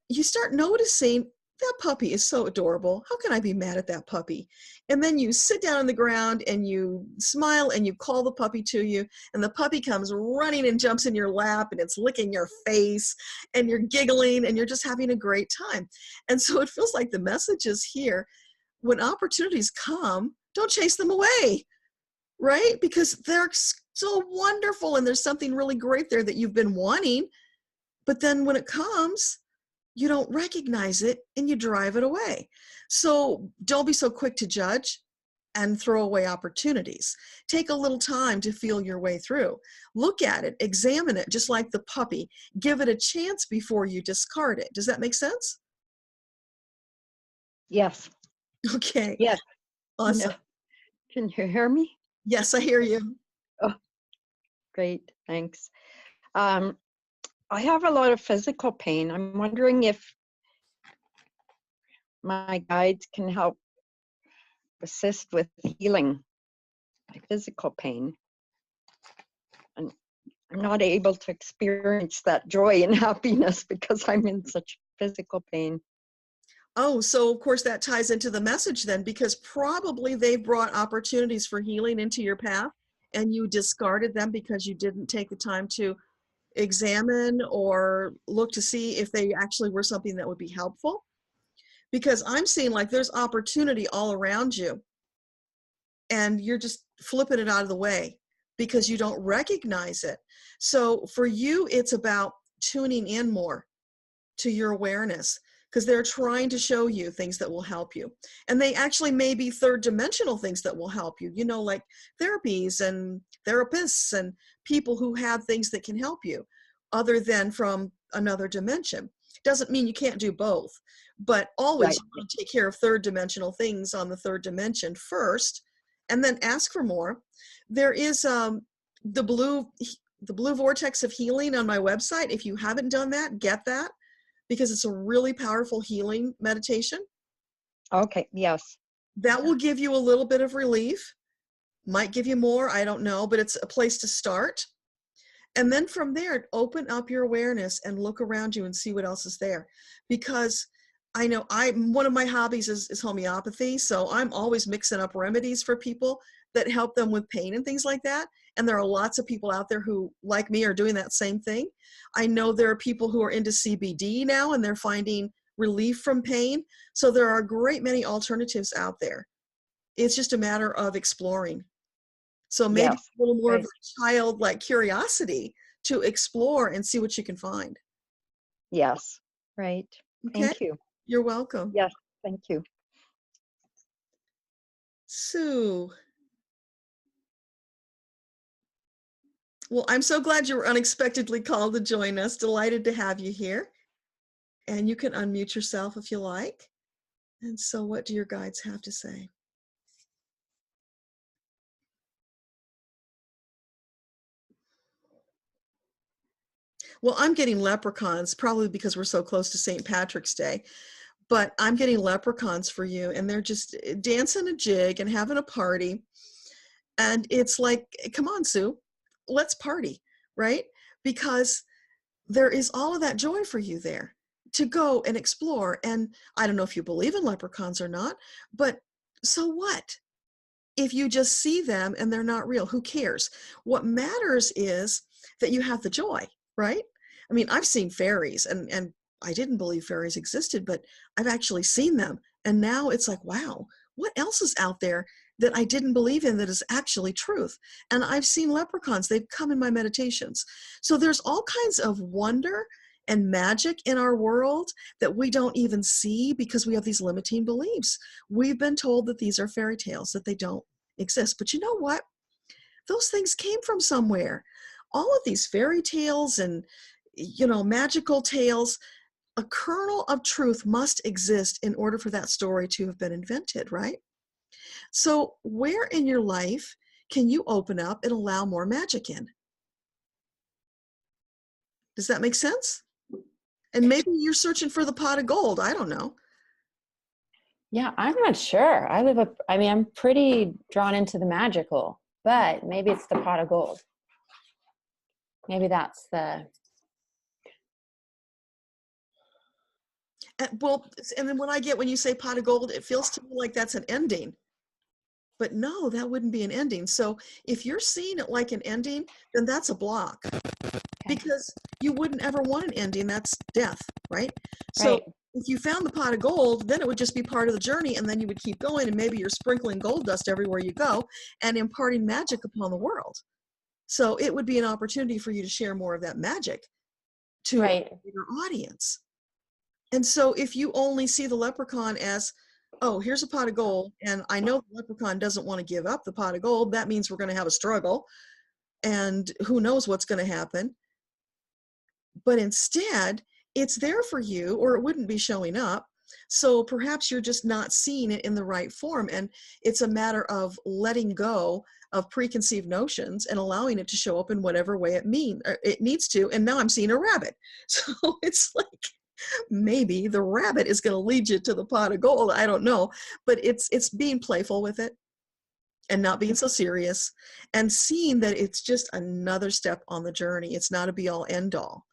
S1: you start noticing that puppy is so adorable. How can I be mad at that puppy? And then you sit down on the ground and you smile and you call the puppy to you, and the puppy comes running and jumps in your lap and it's licking your face and you're giggling and you're just having a great time. And so it feels like the message is here. When opportunities come, don't chase them away, right? Because they're so wonderful and there's something really great there that you've been wanting. But then when it comes, you don't recognize it and you drive it away. So don't be so quick to judge and throw away opportunities. Take a little time to feel your way through. Look at it, examine it, just like the puppy. Give it a chance before you discard it. Does that make sense?
S11: Yes.
S1: Okay.
S11: Yes.
S1: Awesome.
S11: No. Can you hear me?
S1: Yes, I hear you.
S11: Oh, great. Thanks. I have a lot of physical pain. I'm wondering if my guides can help assist with healing my physical pain. And I'm not able to experience that joy and happiness because I'm in such physical pain.
S1: Oh, so of course that ties into the message then, because probably they brought opportunities for healing into your path and you discarded them because you didn't take the time to examine or look to see if they actually were something that would be helpful. Because I'm seeing like there's opportunity all around you and you're just flipping it out of the way because you don't recognize it. So for you, it's about tuning in more to your awareness, because they're trying to show you things that will help you. And they actually may be third dimensional things that will help you, you know, like therapies and therapists and people who have things that can help you other than from another dimension. Doesn't mean you can't do both, but always
S11: Right.
S1: you want to take care of third dimensional things on the third dimension first, and then ask for more. There is the blue vortex of healing on my website. If you haven't done that, get that, because it's a really powerful healing meditation.
S11: Okay, yes.
S1: That will give you a little bit of relief, might give you more, I don't know, but it's a place to start. And then from there, open up your awareness and look around you and see what else is there. Because I know one of my hobbies is homeopathy, so I'm always mixing up remedies for people that help them with pain and things like that. And there are lots of people out there who, like me, are doing that same thing. I know there are people who are into CBD now and they're finding relief from pain. So there are a great many alternatives out there. It's just a matter of exploring. So maybe
S11: Yes.
S1: a little more
S11: Right.
S1: of a childlike curiosity to explore and see what you can find.
S11: Yes. Right.
S1: Okay?
S11: Thank you.
S1: You're welcome.
S11: Yes. Thank you.
S1: Sue. Well, I'm so glad you were unexpectedly called to join us. Delighted to have you here. And you can unmute yourself if you like. And so what do your guides have to say? Well, I'm getting leprechauns, probably because we're so close to St. Patrick's Day. But I'm getting leprechauns for you, and they're just dancing a jig and having a party. And it's like, come on, Sue, let's party, right? Because there is all of that joy for you there to go and explore. And I don't know if you believe in leprechauns or not, but so what? If you just see them and they're not real, who cares? What matters is that you have the joy, right? I mean, I've seen fairies and I didn't believe fairies existed, but I've actually seen them. And now it's like, wow, what else is out there that I didn't believe in that is actually truth? And I've seen leprechauns. They've come in my meditations. So there's all kinds of wonder and magic in our world that we don't even see because we have these limiting beliefs. We've been told that these are fairy tales, that they don't exist. But you know what? Those things came from somewhere. All of these fairy tales and, you know, magical tales, a kernel of truth must exist in order for that story to have been invented, right? So where in your life can you open up and allow more magic in? Does that make sense? And maybe you're searching for the pot of gold. I don't know.
S12: Yeah, I'm not sure. I mean, I'm pretty drawn into the magical, but maybe it's the pot of gold. Maybe that's the.
S1: And then when you say pot of gold, it feels to me like that's an ending. But no, that wouldn't be an ending. So if you're seeing it like an ending, then that's a block. Okay. Because you wouldn't ever want an ending. That's death, right? So right. If you found the pot of gold, then it would just be part of the journey, and then you would keep going, and maybe you're sprinkling gold dust everywhere you go and imparting magic upon the world. So it would be an opportunity for you to share more of that magic to right. your audience. And so if you only see the leprechaun as, oh, here's a pot of gold, and I know the leprechaun doesn't want to give up the pot of gold, that means we're going to have a struggle, and who knows what's going to happen. But instead, it's there for you, or it wouldn't be showing up. So perhaps you're just not seeing it in the right form, and it's a matter of letting go of preconceived notions and allowing it to show up in whatever way it needs to. And now I'm seeing a rabbit. So it's like, maybe the rabbit is going to lead you to the pot of gold. I don't know, but it's being playful with it and not being so serious, and seeing that it's just another step on the journey. It's not a be all end all,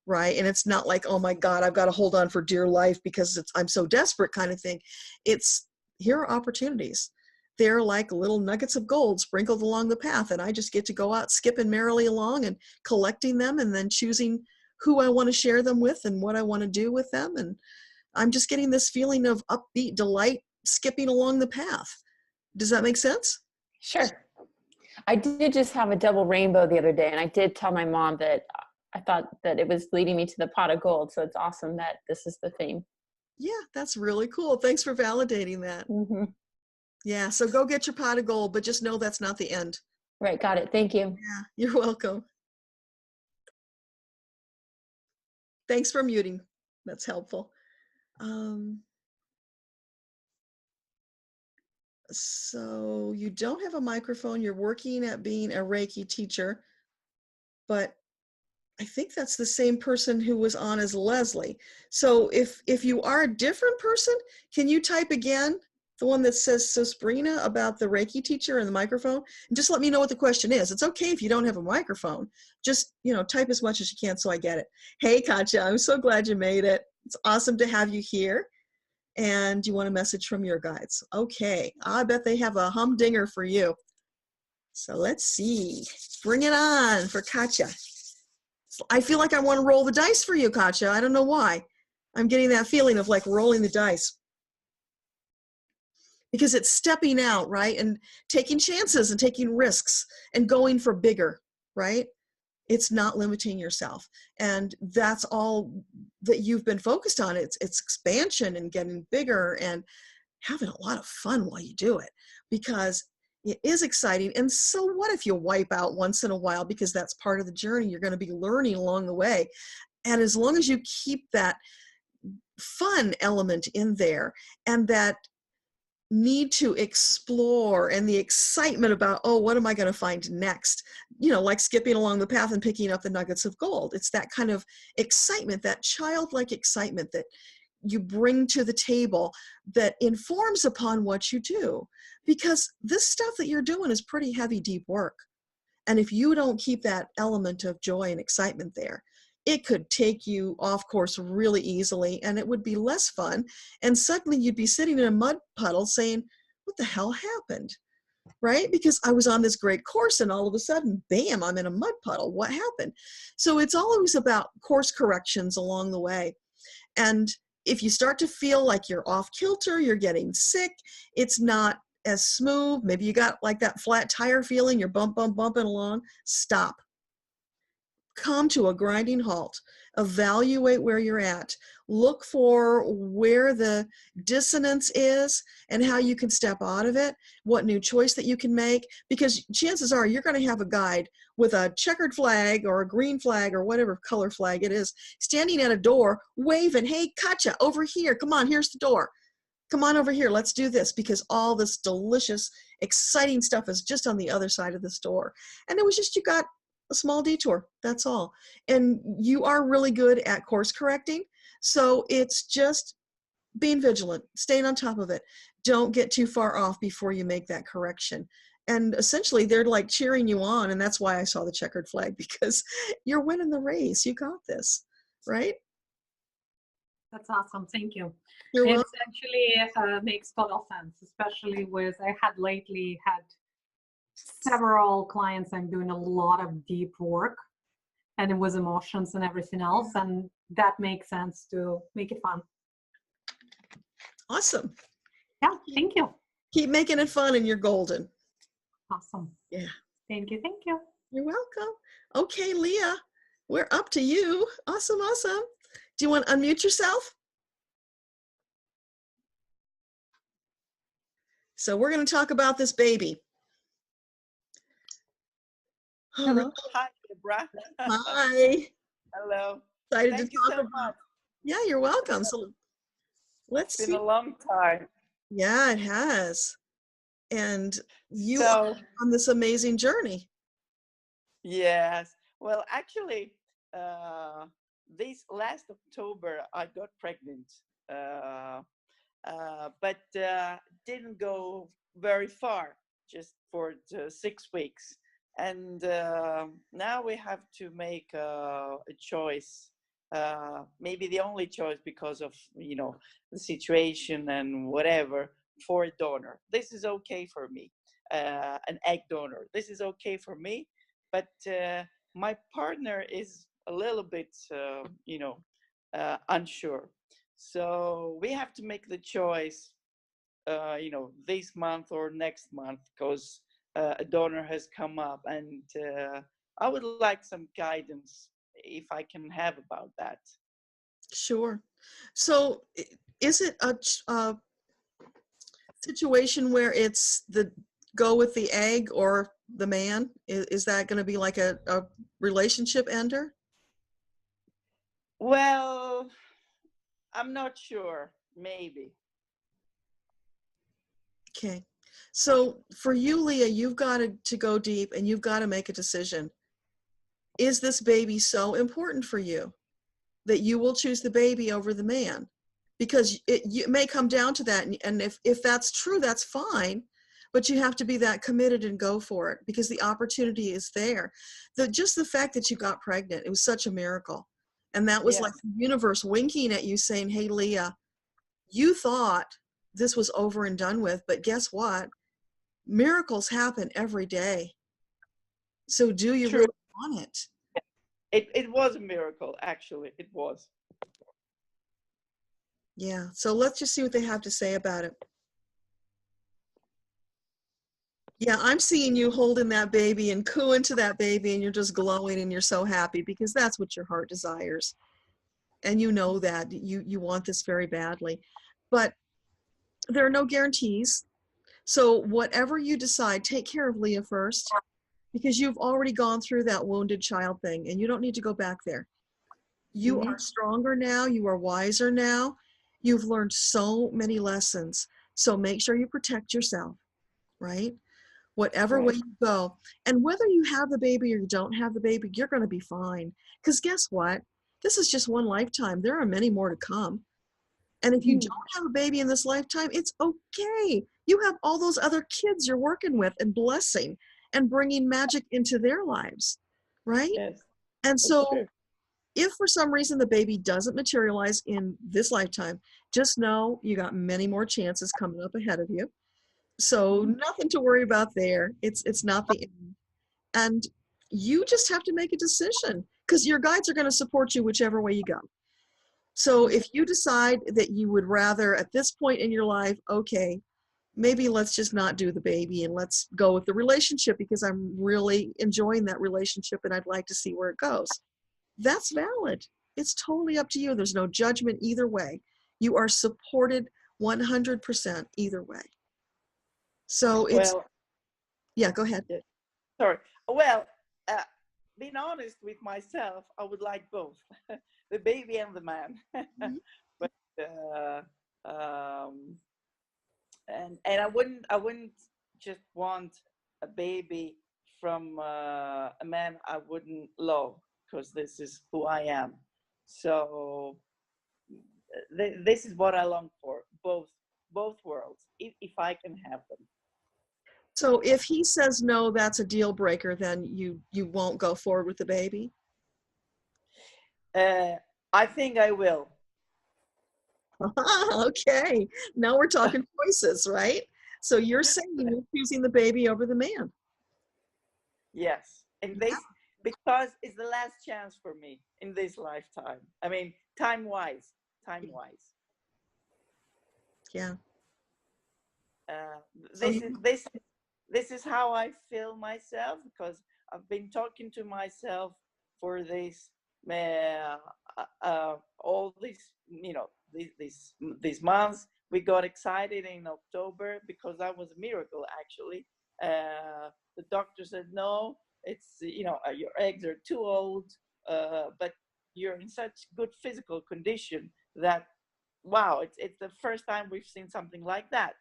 S1: right? And it's not like, oh my God, I've got to hold on for dear life because I'm so desperate kind of thing. It's, here are opportunities. They're like little nuggets of gold sprinkled along the path, and I just get to go out skipping merrily along and collecting them, and then choosing who I want to share them with and what I want to do with them. And I'm just getting this feeling of upbeat delight skipping along the path. Does that make sense?
S12: Sure. I did just have a double rainbow the other day, and I did tell my mom that I thought that it was leading me to the pot of gold. So it's awesome that this is the theme.
S1: Yeah, that's really cool. Thanks for validating that. Mm-hmm. Yeah, so go get your pot of gold, but just know that's not the end.
S12: Right, got it. Thank you.
S1: Yeah, you're welcome. Thanks for muting. That's helpful. So you don't have a microphone. You're working at being a Reiki teacher, but I think that's the same person who was on as Leslie. So if you are a different person, can you type again the one that says Sabrina about the Reiki teacher and the microphone? And just let me know what the question is. It's okay if you don't have a microphone. Just, type as much as you can so I get it. Hey, Katja, I'm so glad you made it. It's awesome to have you here. And you want a message from your guides. Okay, I bet they have a humdinger for you. So let's see. Bring it on for Katja. I feel like I want to roll the dice for you, Katja. I don't know why. I'm getting that feeling of like rolling the dice. Because it's stepping out, right? And taking chances and taking risks and going for bigger, right? It's not limiting yourself. And that's all that you've been focused on. It's expansion and getting bigger and having a lot of fun while you do it, because it is exciting. And so what if you wipe out once in a while, because that's part of the journey. You're going to be learning along the way. And as long as you keep that fun element in there and that need to explore and the excitement about, oh, what am I going to find next? Like skipping along the path and picking up the nuggets of gold. It's that kind of excitement, that childlike excitement that you bring to the table that informs upon what you do. Because this stuff that you're doing is pretty heavy, deep work. And if you don't keep that element of joy and excitement there, it could take you off course really easily, and it would be less fun. And suddenly you'd be sitting in a mud puddle saying, what the hell happened? Right? Because I was on this great course and all of a sudden, bam, I'm in a mud puddle. What happened? So it's always about course corrections along the way. And if you start to feel like you're off kilter, you're getting sick, it's not as smooth, maybe you got like that flat tire feeling, you're bumping along, stop. Come to a grinding halt. Evaluate where you're at. Look for where the dissonance is and how you can step out of it, what new choice that you can make, because chances are you're going to have a guide with a checkered flag or a green flag or whatever color flag it is, standing at a door, waving, hey, Katja, over here. Come on, here's the door. Come on over here. Let's do this, because all this delicious, exciting stuff is just on the other side of this door. And it was just, you got a small detour, that's all. And you are really good at course correcting. So it's just being vigilant, staying on top of it. Don't get too far off before you make that correction. And essentially they're like cheering you on. And that's why I saw the checkered flag, because you're winning the race. You got this, right?
S13: That's awesome. Thank you.
S1: You're welcome.
S13: It actually makes total sense, especially with, I had lately had several clients. I'm doing a lot of deep work and it was emotions and everything else. And that makes sense to make it fun.
S1: Awesome.
S13: Yeah, thank you.
S1: Keep making it fun and you're golden.
S13: Awesome.
S1: Yeah.
S13: Thank you. Thank you.
S1: You're welcome. Okay, Leah, we're up to you. Awesome, awesome. Do you want to unmute yourself? So we're going to talk about this baby.
S14: Hello. Hi, Debbra.
S1: Hi.
S14: Hello.
S1: Excited
S14: Thank
S1: to
S14: you
S1: talk
S14: so
S1: about.
S14: much.
S1: Yeah, you're welcome. So let's
S14: It's
S1: see.
S14: been a long time.
S1: Yeah, it has. And you
S14: So,
S1: are on this amazing journey.
S14: yes. Well, actually, this last October, I got pregnant, but didn't go very far, just for 6 weeks. And now we have to make a choice, maybe the only choice because of, you know, the situation and whatever, for a donor. This is okay for me, an egg donor. This is okay for me, but my partner is a little bit, you know, unsure. So we have to make the choice, you know, this month or next month, because a donor has come up, and I would like some guidance if I can have about that.
S1: Sure. So is it a situation where it's the go with the egg or the man? Is that going to be like a relationship ender?
S14: Well, I'm not sure. Maybe.
S1: Okay. So for you, Leah, you've got to go deep and you've got to make a decision. Is this baby so important for you that you will choose the baby over the man? Because it may come down to that. And if that's true, that's fine. But you have to be that committed and go for it, because the opportunity is there. Just the fact that you got pregnant, it was such a miracle. And that was like the universe winking at you saying, hey, Leah, you thought this was over and done with, but guess what? Miracles happen every day. So do you really want it?
S14: It was a miracle, actually. It was.
S1: Yeah. So let's just see what they have to say about it. Yeah, I'm seeing you holding that baby and cooing to that baby, and you're just glowing and you're so happy, because that's what your heart desires. And you know that you want this very badly. But there are no guarantees. So whatever you decide, take care of Leah first, because you've already gone through that wounded child thing and you don't need to go back there. You are stronger now. You are wiser now. You've learned so many lessons. So make sure you protect yourself, right? Whatever way you go. And whether you have the baby or you don't have the baby, you're going to be fine. Because guess what? This is just one lifetime. There are many more to come. And if you don't have a baby in this lifetime, it's okay. You have all those other kids you're working with and blessing and bringing magic into their lives, right?
S14: Yes.
S1: And so if for some reason the baby doesn't materialize in this lifetime, just know you got many more chances coming up ahead of you. So nothing to worry about there. It's not the end. And you just have to make a decision, because your guides are going to support you whichever way you go. So if you decide that you would rather at this point in your life, okay, maybe let's just not do the baby and let's go with the relationship because I'm really enjoying that relationship and I'd like to see where it goes. That's valid. It's totally up to you. There's no judgment either way. You are supported 100% either way. So it's,
S14: well,
S1: yeah, go ahead.
S14: Sorry. Well, being honest with myself, I would like both, the baby and the man. But and I wouldn't just want a baby from a man I wouldn't love, because this is who I am. So this is what I long for, both worlds, if I can have them.
S1: So if he says no, that's a deal breaker, then you won't go forward with the baby?
S14: I think I will.
S1: Okay, now we're talking choices, right? So you're saying you're choosing the baby over the man.
S14: Yes, and this, because it's the last chance for me in this lifetime. I mean, time-wise.
S1: Yeah.
S14: This is how I feel myself, because I've been talking to myself for this all these, you know, these months. We got excited in October because that was a miracle, actually. The doctor said no, it's, you know, your eggs are too old, but you're in such good physical condition that, wow, it's the first time we've seen something like that.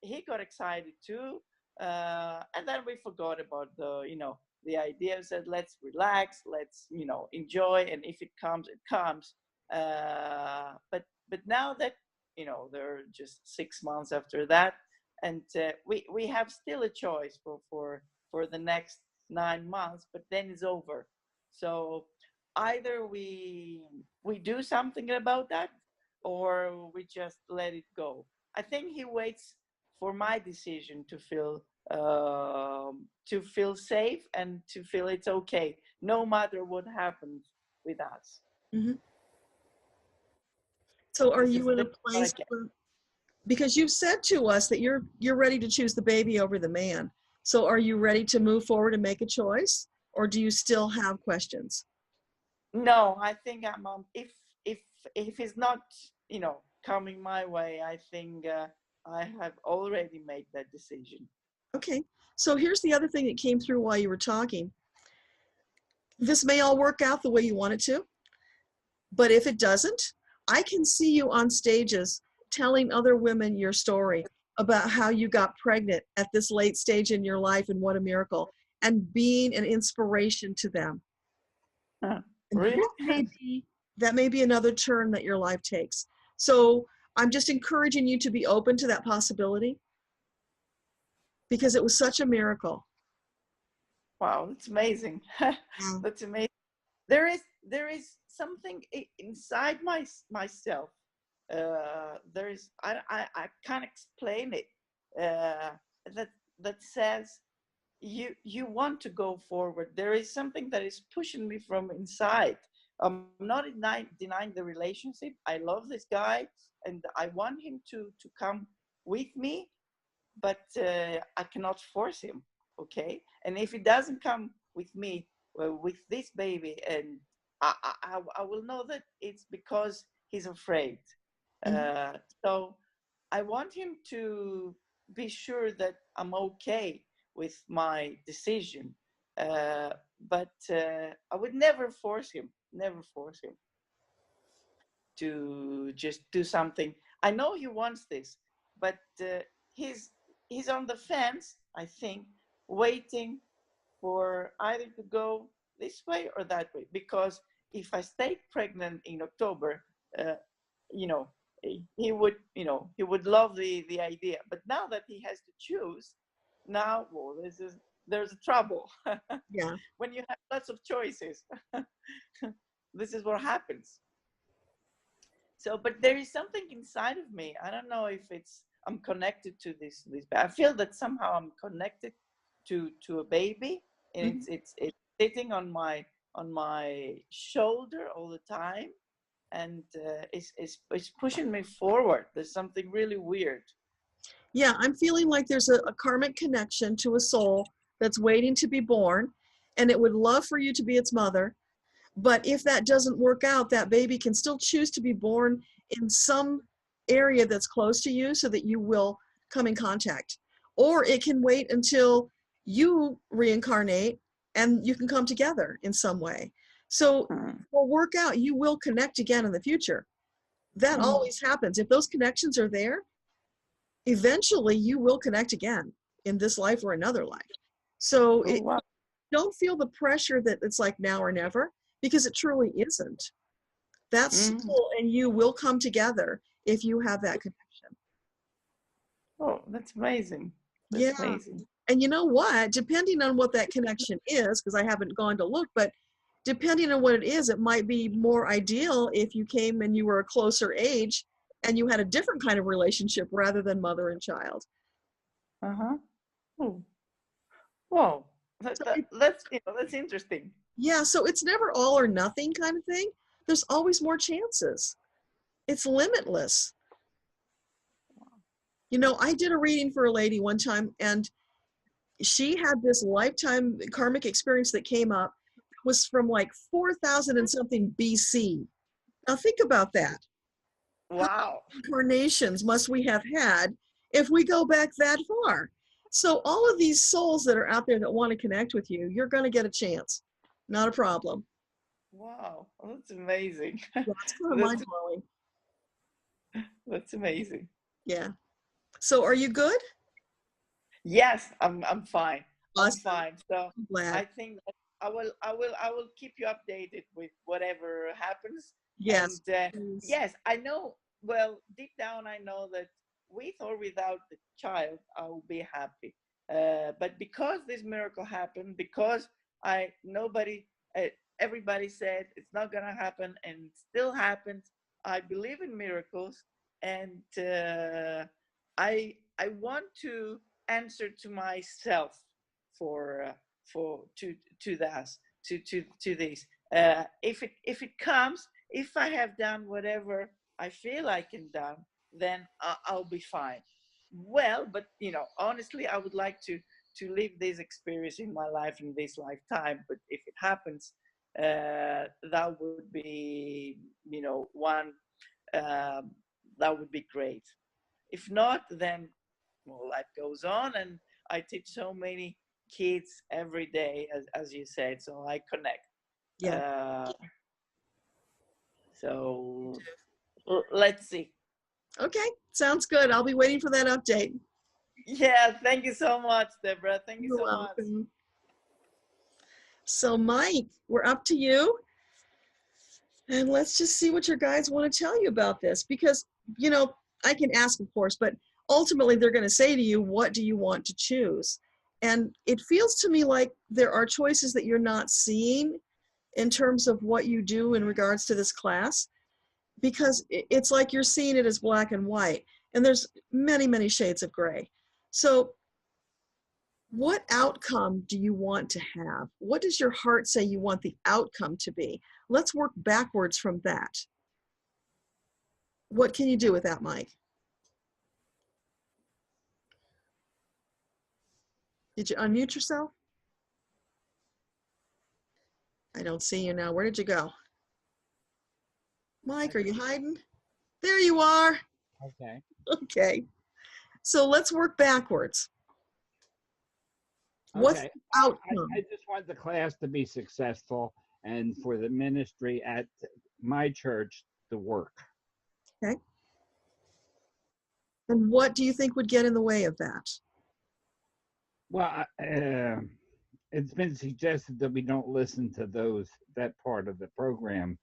S14: He got excited too, and then we forgot about the idea. Said, let's relax, let's, enjoy, and if it comes, it comes. But now that, they're just 6 months after that, and we have still a choice for the next 9 months, but then it's over. So either we do something about that, or we just let it go. I think he waits for my decision to feel safe and to feel it's okay, no matter what happens with us.
S1: Mm-hmm. So are you in a place where, because you've said to us that you're ready to choose the baby over the man. So are you ready to move forward and make a choice, or do you still have questions?
S14: No, I think I'm if it's not, coming my way, I think I have already made that decision.
S1: Okay. So here's the other thing that came through while you were talking. This may all work out the way you want it to, but if it doesn't, I can see you on stages telling other women your story about how you got pregnant at this late stage in your life and what a miracle, and being an inspiration to them.
S14: Really?
S1: That may be another turn that your life takes. So I'm just encouraging you to be open to that possibility, because it was such a miracle.
S14: Wow, that's amazing. That's amazing. There is something inside myself. There is, I can't explain it. That says you want to go forward. There is something that is pushing me from inside. I'm not denying the relationship. I love this guy, and I want him to come with me, but I cannot force him. Okay, and if he doesn't come with me, with this baby, and I will know that it's because he's afraid. So I want him to be sure that I'm okay with my decision, but I would never force him to just do something. I know he wants this, but he's on the fence, I think, waiting for either to go this way or that way. Because if I stay pregnant in October, he would love the idea. But now that he has to choose, now, well, there's a trouble.
S1: Yeah.
S14: When you have lots of choices, this is what happens. So, but there is something inside of me. I don't know if I'm connected to this. I feel that somehow I'm connected to a baby, and it's sitting on my shoulder all the time, and it's pushing me forward. There's something really weird.
S1: Yeah, I'm feeling like there's a karmic connection to a soul that's waiting to be born, and it would love for you to be its mother. But if that doesn't work out, that baby can still choose to be born in some area that's close to you so that you will come in contact. Or it can wait until you reincarnate and you can come together in some way. So will work out, you will connect again in the future. That always happens. If those connections are there, eventually you will connect again. in this life or another life. So
S14: Oh, wow.
S1: don't feel the pressure that it's like now or never, because it truly isn't. That soul and you will come together if you have that connection.
S14: Oh, that's amazing.
S1: Yeah.
S14: That's amazing.
S1: And you know what? Depending on what that connection is, because I haven't gone to look, but depending on what it is, it might be more ideal if you came and you were a closer age and you had a different kind of relationship rather than mother and child.
S14: Uh-huh. Oh. Whoa. That's interesting.
S1: Yeah, so it's never all or nothing kind of thing. There's always more chances. It's limitless. You know, I did a reading for a lady one time, and she had this lifetime karmic experience that came up. It was from like 4,000 and something BC. Now think about that.
S14: Wow.
S1: How many incarnations must we have had if we go back that far? So all of these souls that are out there that want to connect with you, you're going to get a chance. Not a problem.
S14: Wow. Oh, that's amazing.
S1: Yeah, it's kind of mind-blowing.
S14: That's amazing.
S1: Yeah. So are you good?
S14: Yes, I'm fine.
S1: Awesome.
S14: I'm fine. So
S1: I'm glad.
S14: I think that I will keep you updated with whatever happens.
S1: Yes.
S14: And yes, I know. Well, deep down, I know that with or without the child, I will be happy. But because this miracle happened, because everybody said it's not gonna happen, and it still happened. I believe in miracles, and I want to answer to myself to this. If it comes, if I have done whatever I feel I can done, then I'll be fine. Well, but honestly, I would like to live this experience in my life in this lifetime. But if it happens, that would be one that would be great. If not, then life goes on, and I teach so many kids every day, as you said, so I connect.
S1: Yeah.
S14: So let's see.
S1: Okay, sounds good. I'll be waiting for that update.
S14: Yeah, thank you so much, Deborah. Thank you
S1: You're
S14: so much.
S1: welcome. So Mike, we're up to you. And let's just see what your guides want to tell you about this, because, I can ask, of course, but ultimately they're going to say to you, what do you want to choose? And it feels to me like there are choices that you're not seeing in terms of what you do in regards to this class, because it's like you're seeing it as black and white, and there's many, many shades of gray. So what outcome do you want to have? What does your heart say you want the outcome to be? Let's work backwards from that. What can you do with that, Mike? Did you unmute yourself? I don't see you now. Where did you go? Mike, are you hiding? There you are.
S15: Okay.
S1: Okay. So let's work backwards. What's the outcome?
S15: I just want the class to be successful and for the ministry at my church to work.
S1: Okay. And what do you think would get in the way of that?
S15: Well, it's been suggested that we don't listen to that part of the program,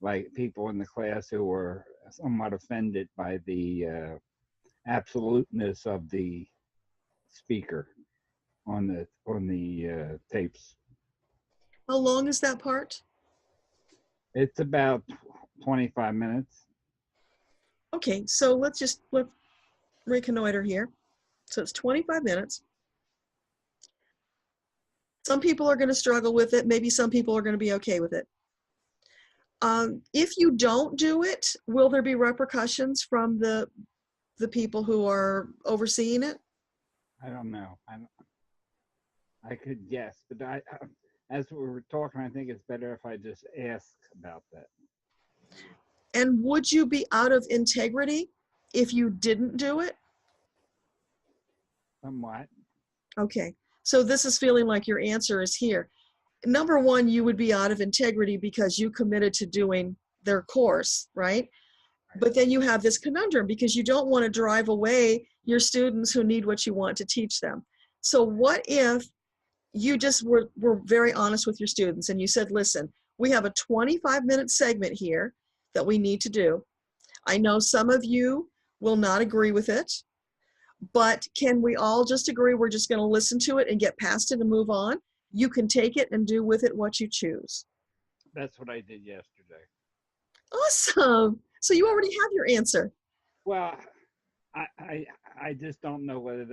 S15: like people in the class who were somewhat offended by the absoluteness of the speaker on the tapes.
S1: How long is that part?
S15: It's about 25 minutes.
S1: Okay, so let's reconnoiter here. So it's 25 minutes. Some people are going to struggle with it. Maybe some people are going to be okay with it. If you don't do it, will there be repercussions from the people who are overseeing it?
S15: I don't know. I could guess, but as we were talking, I think it's better if I just ask about that.
S1: And would you be out of integrity if you didn't do it?
S15: Somewhat.
S1: Okay, so this is feeling like your answer is here. Number one, you would be out of integrity because you committed to doing their course, right? But then you have this conundrum because you don't want to drive away your students who need what you want to teach them. So what if you just were very honest with your students and you said, listen, we have a 25-minute segment here that we need to do. I know some of you will not agree with it, but can we all just agree we're just going to listen to it and get past it and move on? You can take it and do with it what you choose.
S15: That's what I did yesterday.
S1: Awesome. So you already have your answer.
S15: Well, I just don't know whether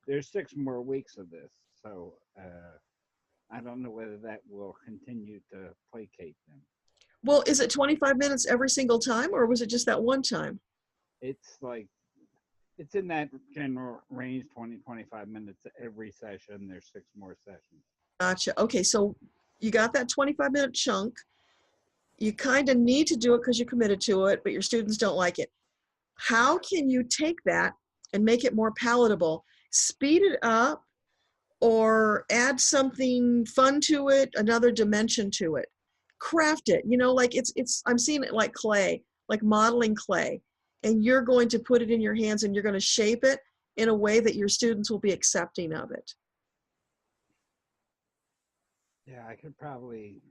S15: there's 6 more weeks of this, so I don't know whether that will continue to placate them.
S1: Well, is it 25 minutes every single time, or was it just that one time?
S15: It's like, it's in that general range, 20-25 minutes every session. There's 6 more sessions.
S1: Gotcha. Okay, so you got that 25-minute chunk. You kind of need to do it because you're committed to it, but your students don't like it. How can you take that and make it more palatable? Speed it up or add something fun to it, another dimension to it. Craft it, you know, like I'm seeing it like clay, like modeling clay. And you're going to put it in your hands and you're going to shape it in a way that your students will be accepting of it.
S15: Yeah, I could probably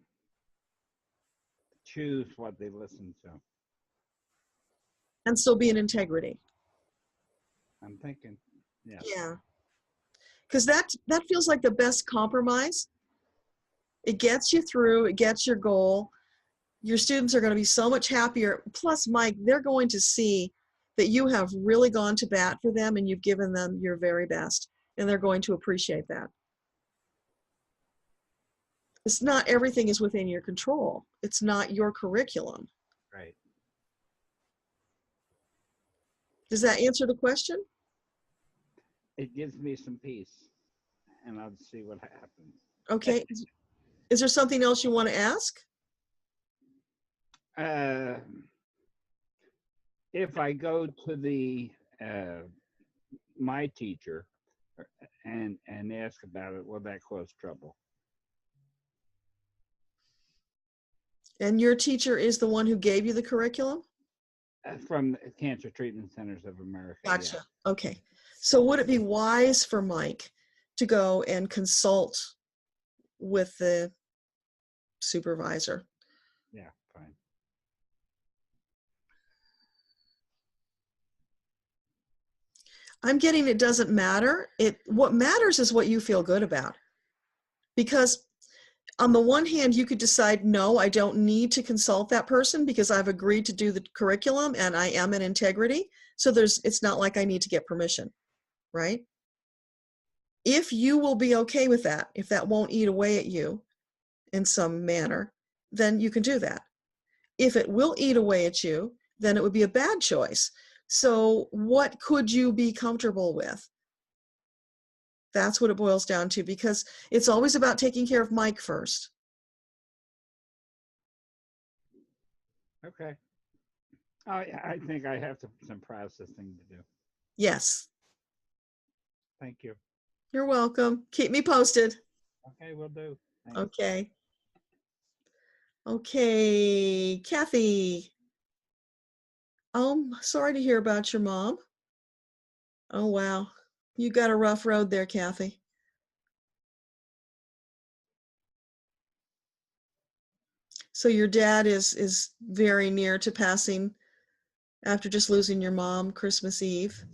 S15: choose what they listen to.
S1: And still be in integrity.
S15: I'm thinking, yeah.
S1: Yeah. Because that feels like the best compromise. It gets you through, it gets your goal. Your students are going to be so much happier. Plus, Mike, they're going to see that you have really gone to bat for them and you've given them your very best. And they're going to appreciate that. It's not everything is within your control. It's not your curriculum.
S15: Right.
S1: Does that answer the question?
S15: It gives me some peace, and I'll see what happens.
S1: Okay. Is there something else you want to ask?
S15: If I go to the my teacher and ask about it, will that cause trouble?
S1: And your teacher is the one who gave you the curriculum?
S15: From the Cancer Treatment Centers of America.
S1: Gotcha.
S15: Yeah.
S1: Okay. So would it be wise for Mike to go and consult with the supervisor?
S15: Yeah, fine.
S1: I'm getting it doesn't matter. What matters is what you feel good about. Because on the one hand, you could decide, no, I don't need to consult that person because I've agreed to do the curriculum and I am in integrity. So it's not like I need to get permission, right? If you will be okay with that, if that won't eat away at you in some manner, then you can do that. If it will eat away at you, then it would be a bad choice. So what could you be comfortable with? That's what it boils down to, because it's always about taking care of Mike first.
S15: Okay. I think I have some processing to do.
S1: Yes.
S15: Thank you.
S1: You're welcome. Keep me posted.
S15: Okay, will do. Thanks.
S1: Okay. Okay, Kathy. Sorry to hear about your mom. Oh, wow. You got a rough road there, Kathy. So your dad is very near to passing after just losing your mom Christmas Eve.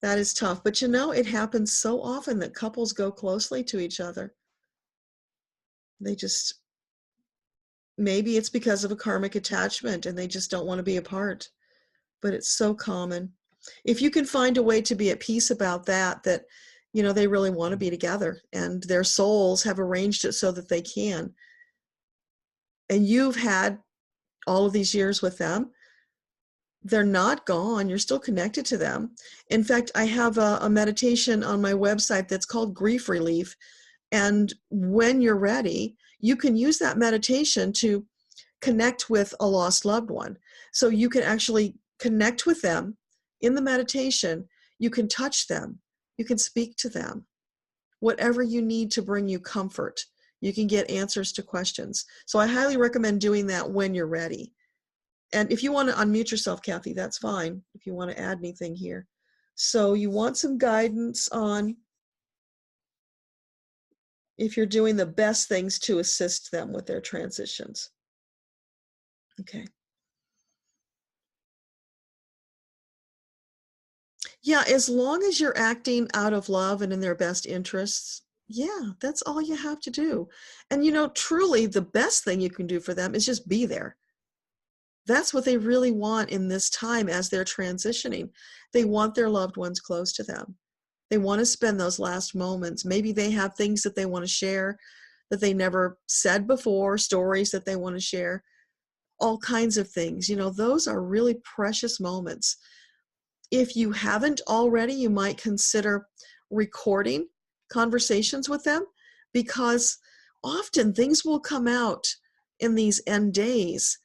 S1: That is tough. But you know, it happens so often that couples go closely to each other. They just, maybe it's because of a karmic attachment and they just don't want to be apart. But it's so common. If you can find a way to be at peace about that, you know, they really want to be together and their souls have arranged it so that they can. And you've had all of these years with them. They're not gone. You're still connected to them. In fact, I have a meditation on my website that's called Grief Relief. And when you're ready, you can use that meditation to connect with a lost loved one. So you can actually connect with them in the meditation. You can touch them. You can speak to them. Whatever you need to bring you comfort. You can get answers to questions. So I highly recommend doing that when you're ready. And if you want to unmute yourself, Kathy, that's fine. If you want to add anything here. So you want some guidance on if you're doing the best things to assist them with their transitions. Okay. Yeah, as long as you're acting out of love and in their best interests, yeah, that's all you have to do. And truly the best thing you can do for them is just be there. That's what they really want in this time as they're transitioning. They want their loved ones close to them. They want to spend those last moments. Maybe they have things that they want to share that they never said before, stories that they want to share, all kinds of things. Those are really precious moments. If you haven't already, you might consider recording conversations with them, because often things will come out in these end days,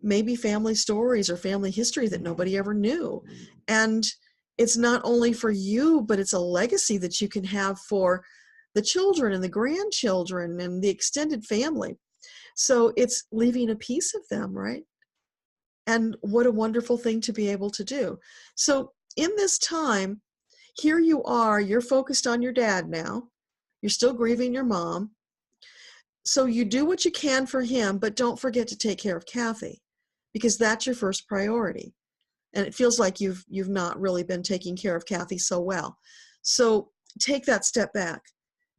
S1: maybe family stories or family history that nobody ever knew. And it's not only for you, but it's a legacy that you can have for the children and the grandchildren and the extended family. So it's leaving a piece of them, right? And what a wonderful thing to be able to do. So in this time, here you are, you're focused on your dad now. You're still grieving your mom. So you do what you can for him, but don't forget to take care of Kathy, because that's your first priority. And it feels like you've not really been taking care of Kathy so well. So take that step back.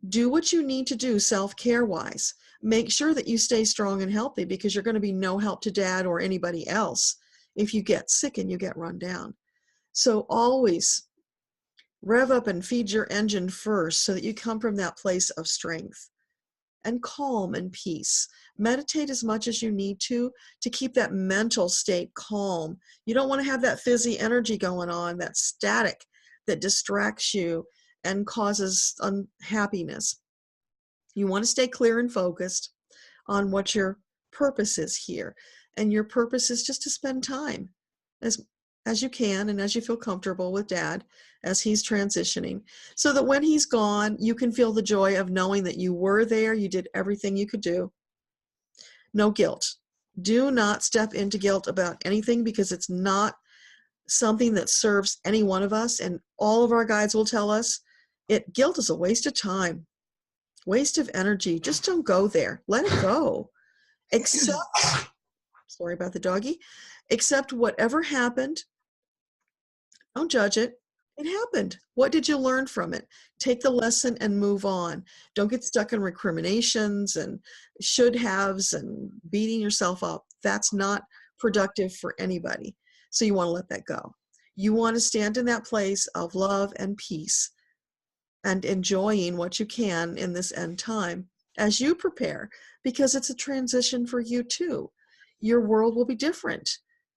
S1: Do what you need to do self-care wise. Make sure that you stay strong and healthy, because you're going to be no help to dad or anybody else if you get sick and you get run down. So always rev up and feed your engine first, so that you come from that place of strength and calm and peace. Meditate as much as you need to keep that mental state calm. You don't want to have that fizzy energy going on, that static that distracts you and causes unhappiness. You want to stay clear and focused on what your purpose is here. And your purpose is just to spend time as you can and as you feel comfortable with dad as he's transitioning, so that when he's gone, you can feel the joy of knowing that you were there, you did everything you could do. No guilt. Do not step into guilt about anything, because it's not something that serves any one of us. And all of our guides will tell us guilt is a waste of time, waste of energy. Just don't go there. Let it go. Accept, sorry about the doggy, accept whatever happened. Don't judge it. It happened. What did you learn from it? Take the lesson and move on. Don't get stuck in recriminations and should haves and beating yourself up. That's not productive for anybody. So you want to let that go. You want to stand in that place of love and peace and enjoying what you can in this end time as you prepare, because it's a transition for you too. Your world will be different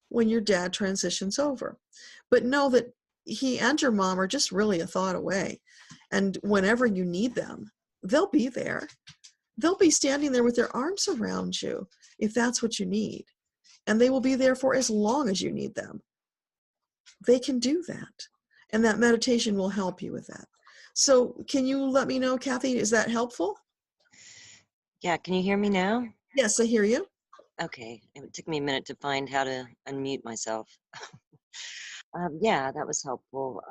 S1: when your dad transitions over. But know that he and your mom are just really a thought away. And whenever you need them, they'll be there. They'll be standing there with their arms around you if that's what you need. And they will be there for as long as you need them. They can do that. And that meditation will help you with that. So can you let me know, Kathy, is that helpful?
S16: Yeah, can you hear me now?
S1: Yes, I hear you.
S16: Okay, it took me a minute to find how to unmute myself. Yeah, that was helpful.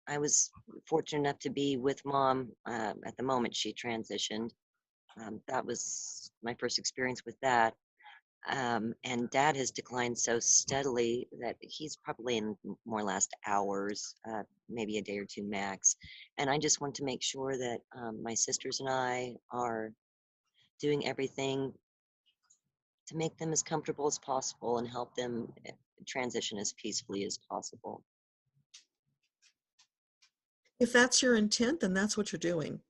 S16: I was fortunate enough to be with Mom at the moment she transitioned. That was my first experience with that. And Dad has declined so steadily that he's probably in more last hours, maybe a day or two max. And I just want to make sure that my sisters and I are doing everything to make them as comfortable as possible and help them transition as peacefully as possible.
S1: If that's your intent, then that's what you're doing.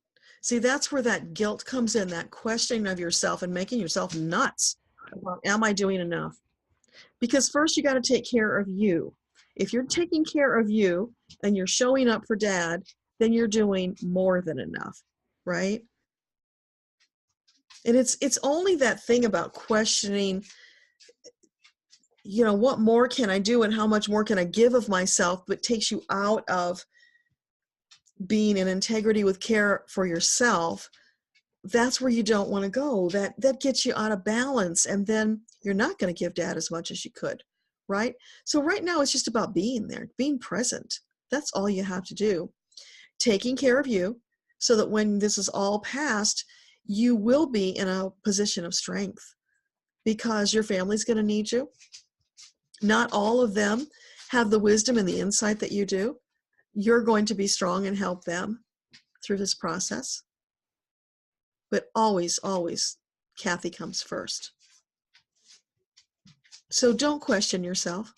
S1: See, that's where that guilt comes in, that questioning of yourself and making yourself nuts. Well, am I doing enough? Because first you got to take care of you. If you're taking care of you and you're showing up for dad, then you're doing more than enough, right? And it's only that thing about questioning, what more can I do and how much more can I give of myself, but takes you out of being in integrity with care for yourself. That's where you don't want to go. That gets you out of balance, and then you're not going to give dad as much as you could, right? So right now it's just about being there, being present. That's all you have to do. Taking care of you so that when this is all past, you will be in a position of strength because your family's going to need you. Not all of them have the wisdom and the insight that you do. You're going to be strong and help them through this process. But always, always, Kathy comes first. So don't question yourself.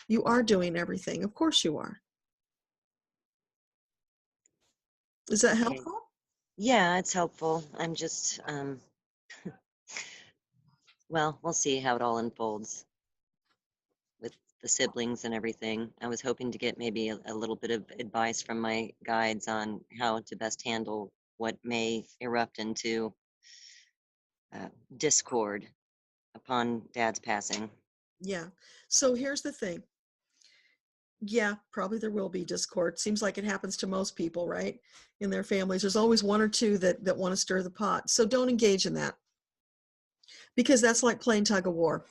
S1: You are doing everything. Of course you are. Is that helpful?
S16: Yeah, it's helpful. I'm just, well, we'll see how it all unfolds with the siblings and everything. I was hoping to get maybe a little bit of advice from my guides on how to best handle what may erupt into discord upon Dad's passing.
S1: Yeah. So here's the thing. Yeah, probably there will be discord. Seems like it happens to most people, right? In their families. There's always one or two that want to stir the pot. So don't engage in that. Because that's like playing tug of war.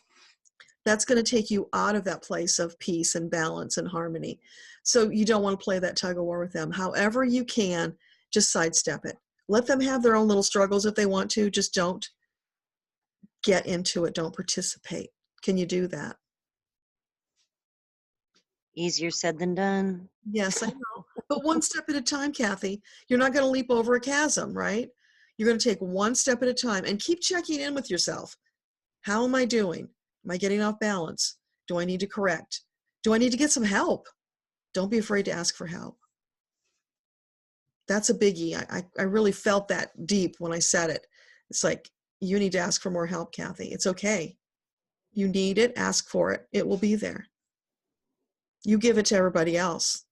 S1: That's going to take you out of that place of peace and balance and harmony. So you don't want to play that tug of war with them. However you can, just sidestep it. Let them have their own little struggles if they want to. Just don't get into it. Don't participate. Can you do that?
S16: Easier said than done.
S1: Yes, I know. But one step at a time, Kathy. You're not going to leap over a chasm, right? You're going to take one step at a time and keep checking in with yourself. How am I doing? Am I getting off balance? Do I need to correct? Do I need to get some help? Don't be afraid to ask for help. That's a biggie. I really felt that deep when I said it. It's like, you need to ask for more help, Kathy. It's okay. You need it, ask for it. It will be there. You give it to everybody else.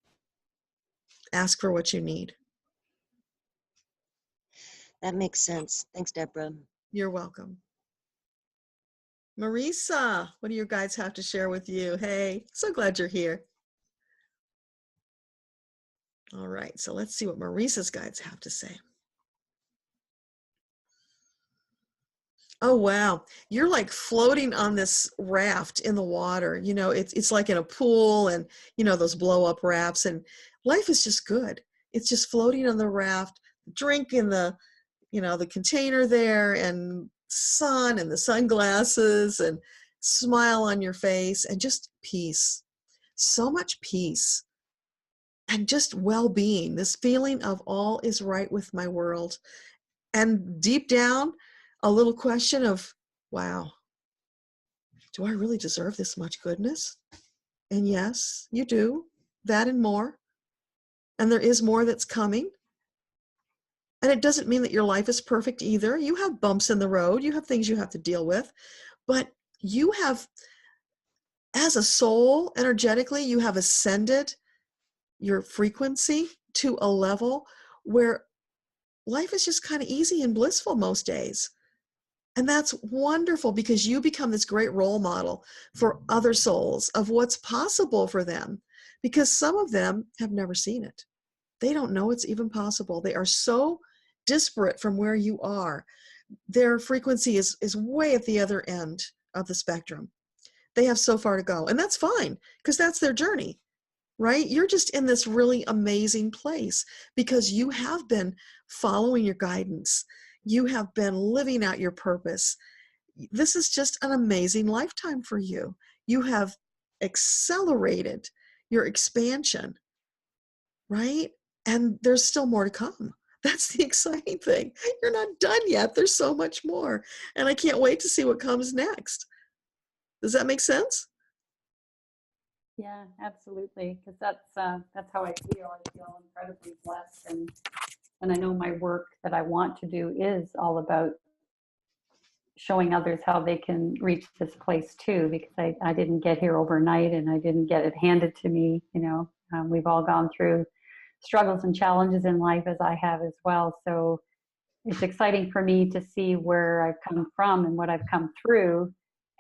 S1: Ask for what you need.
S16: That makes sense. Thanks, Deborah.
S1: You're welcome. Marisa, what do your guides have to share with you? Hey, so glad you're here. All right, so let's see what Marisa's guides have to say. Oh, wow. You're like floating on this raft in the water. You know, it's like in a pool and, you know, those blow up rafts, and life is just good. It's just floating on the raft, drink in the, you know, the container there, and sun and the sunglasses and smile on your face and just peace. So much peace and just well-being, this feeling of all is right with my world. And deep down, a little question of, wow, do I really deserve this much goodness? And yes, you do, that and more. And there is more that's coming. And it doesn't mean that your life is perfect either. You have bumps in the road. You have things you have to deal with. But you have, as a soul, energetically, you have ascended your frequency to a level where life is just kind of easy and blissful most days. And that's wonderful because you become this great role model for other souls of what's possible for them, because some of them have never seen it. They don't know it's even possible. They are so disparate from where you are. Their frequency is way at the other end of the spectrum. They have so far to go, and that's fine because that's their journey, right? You're just in this really amazing place because you have been following your guidance. You have been living out your purpose. This is just an amazing lifetime for you. You have accelerated your expansion, right? And there's still more to come. That's the exciting thing. You're not done yet. There's so much more. And I can't wait to see what comes next. Does that make sense?
S17: Yeah, absolutely. Because that's how I feel. I feel incredibly blessed, and I know my work that I want to do is all about showing others how they can reach this place too. Because I didn't get here overnight, and I didn't get it handed to me. You know, we've all gone through struggles and challenges in life, as I have as well. So it's exciting for me to see where I've come from and what I've come through.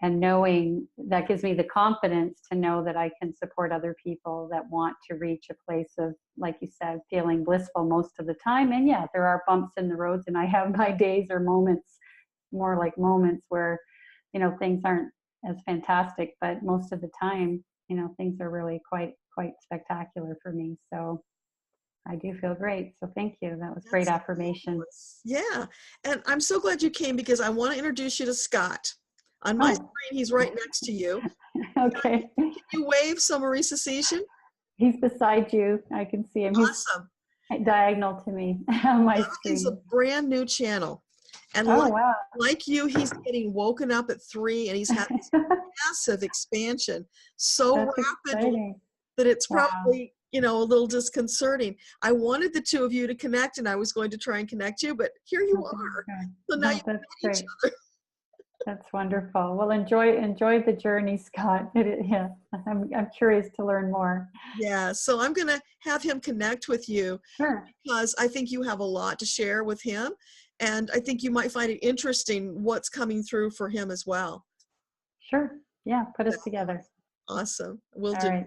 S17: And knowing that gives me the confidence to know that I can support other people that want to reach a place of, like you said, feeling blissful most of the time. And yeah, there are bumps in the roads, and I have my days or moments, more like moments where, you know, things aren't as fantastic, but most of the time, you know, things are really quite spectacular for me. So I do feel great. So thank you. That was great affirmation.
S1: Yeah. And I'm so glad you came because I want to introduce you to Scott. On my screen, he's right next to you.
S17: Okay.
S1: Can you wave so Marisa sees you?
S17: He's beside you. I can see him.
S1: Awesome.
S17: He's diagonal to me on my
S1: He's a
S17: screen.
S1: brand new channel. And
S17: wow.
S1: like you, he's getting woken up at 3 and he's had this massive expansion so
S17: That's
S1: rapidly
S17: exciting.
S1: that it's
S17: Wow.
S1: probably, you know, a little disconcerting. I wanted the two of you to connect and I was going to try and connect you, but here you are. So now
S17: No,
S1: you
S17: that's
S1: met
S17: great.
S1: each other.
S17: That's wonderful. Well, enjoy the journey, Scott. Yeah, I'm curious to learn more.
S1: Yeah, so I'm going to have him connect with you because I think you have a lot to share with him. And I think you might find it interesting what's coming through for him as well.
S17: Sure. Yeah, put us together.
S1: Awesome. We'll
S17: All
S1: do.
S17: right.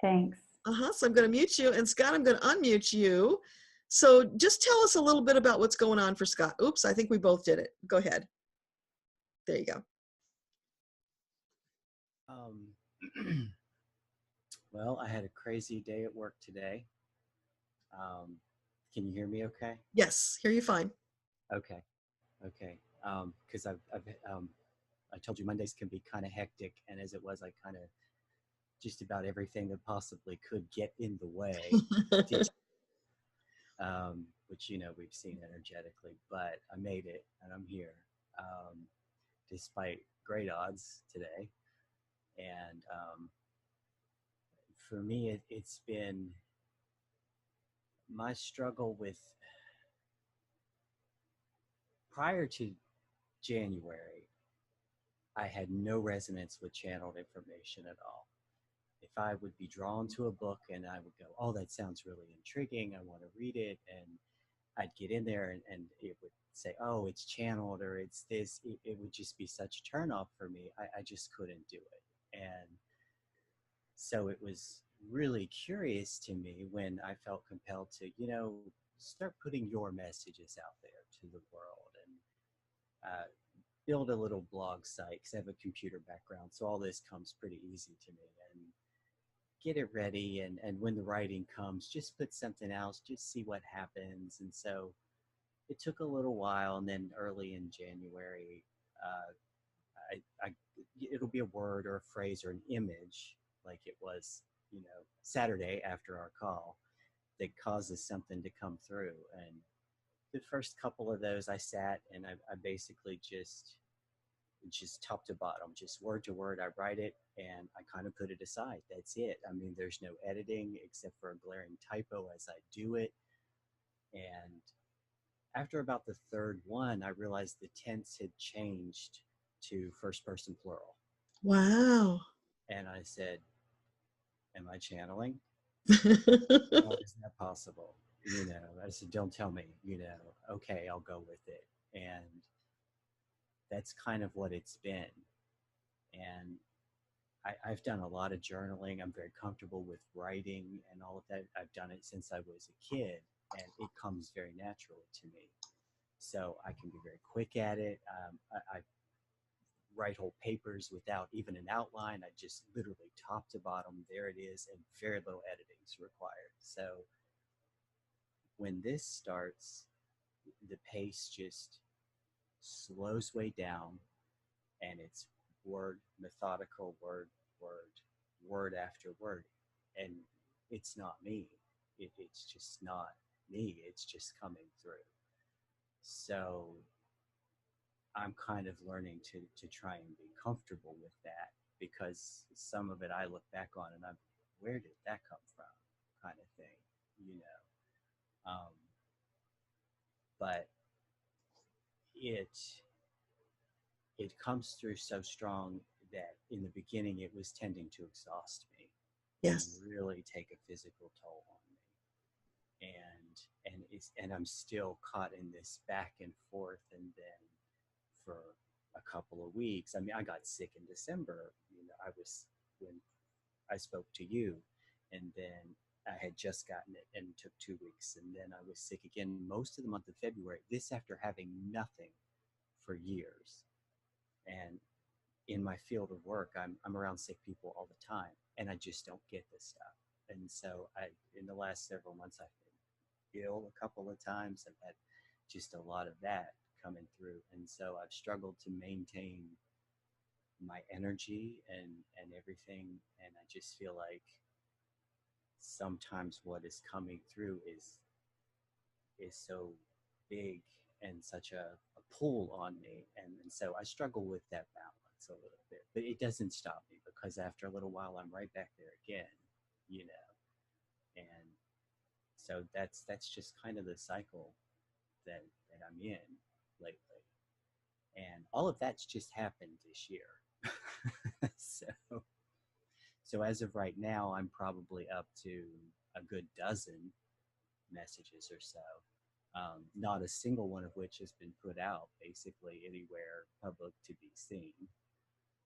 S17: Thanks.
S1: So I'm going to mute you. And Scott, I'm going to unmute you. So just tell us a little bit about what's going on for Scott. Oops, I think we both did it. Go ahead. There you go.
S18: Well, I had a crazy day at work today. Can you hear me okay?
S1: Yes, hear you fine.
S18: Okay. Because I told you Mondays can be kind of hectic, and as it was, I kind of just about everything that possibly could get in the way, which, you know, we've seen energetically, but I made it and I'm here, despite great odds today. And for me, it's been my struggle with, prior to January, I had no resonance with channeled information at all. If I would be drawn to a book and I would go, oh, that sounds really intriguing, I want to read it, and I'd get in there and it would say, oh, it's channeled or it's this, it would just be such a turnoff for me. I just couldn't do it. And so it was really curious to me when I felt compelled to, you know, start putting your messages out there to the world and build a little blog site because I have a computer background. So all this comes pretty easy to me, and get it ready. And when the writing comes, just put something else, just see what happens. And so it took a little while. And then early in January, it'll be a word or a phrase or an image, like it was, you know, Saturday after our call, that causes something to come through. And the first couple of those, I sat and I basically just top to bottom, just word to word, I write it and I kind of put it aside. That's it. I mean, there's no editing except for a glaring typo as I do it. And after about the third one, I realized the tense had changed to first person plural.
S1: Wow.
S18: And I said, am I channeling? How is that possible? You know, I said, don't tell me, you know, okay, I'll go with it. And that's kind of what it's been. And I've done a lot of journaling. I'm very comfortable with writing and all of that. I've done it since I was a kid, and it comes very naturally to me. So I can be very quick at it. I write whole papers without even an outline. I just literally top to bottom, there it is, and very little editing is required. So when this starts, the pace just slows way down, and it's word, methodical, word after word. And it's not me. It's just not me. It's just coming through. So I'm kind of learning to try and be comfortable with that, because some of it I look back on and I'm, where did that come from, kind of thing, you know. But it comes through so strong that in the beginning it was tending to exhaust me.
S1: Yes.
S18: And really take a physical toll on me. And I'm still caught in this back and forth. And then for a couple of weeks, I mean, I got sick in December. You know, when I spoke to you, and then I had just gotten it and it took 2 weeks. And then I was sick again most of the month of February, this after having nothing for years. And in my field of work, I'm around sick people all the time, and I just don't get this stuff. And so in the last several months, I've been ill a couple of times. I've had just a lot of that coming through. And so I've struggled to maintain my energy and everything. And I just feel like sometimes what is coming through is so big and such a pull on me. And so I struggle with that balance a little bit, but it doesn't stop me, because after a little while, I'm right back there again, you know? And so that's just kind of the cycle that I'm in lately. And all of that's just happened this year. So as of right now, I'm probably up to a good dozen messages or so. Not a single one of which has been put out basically anywhere public to be seen.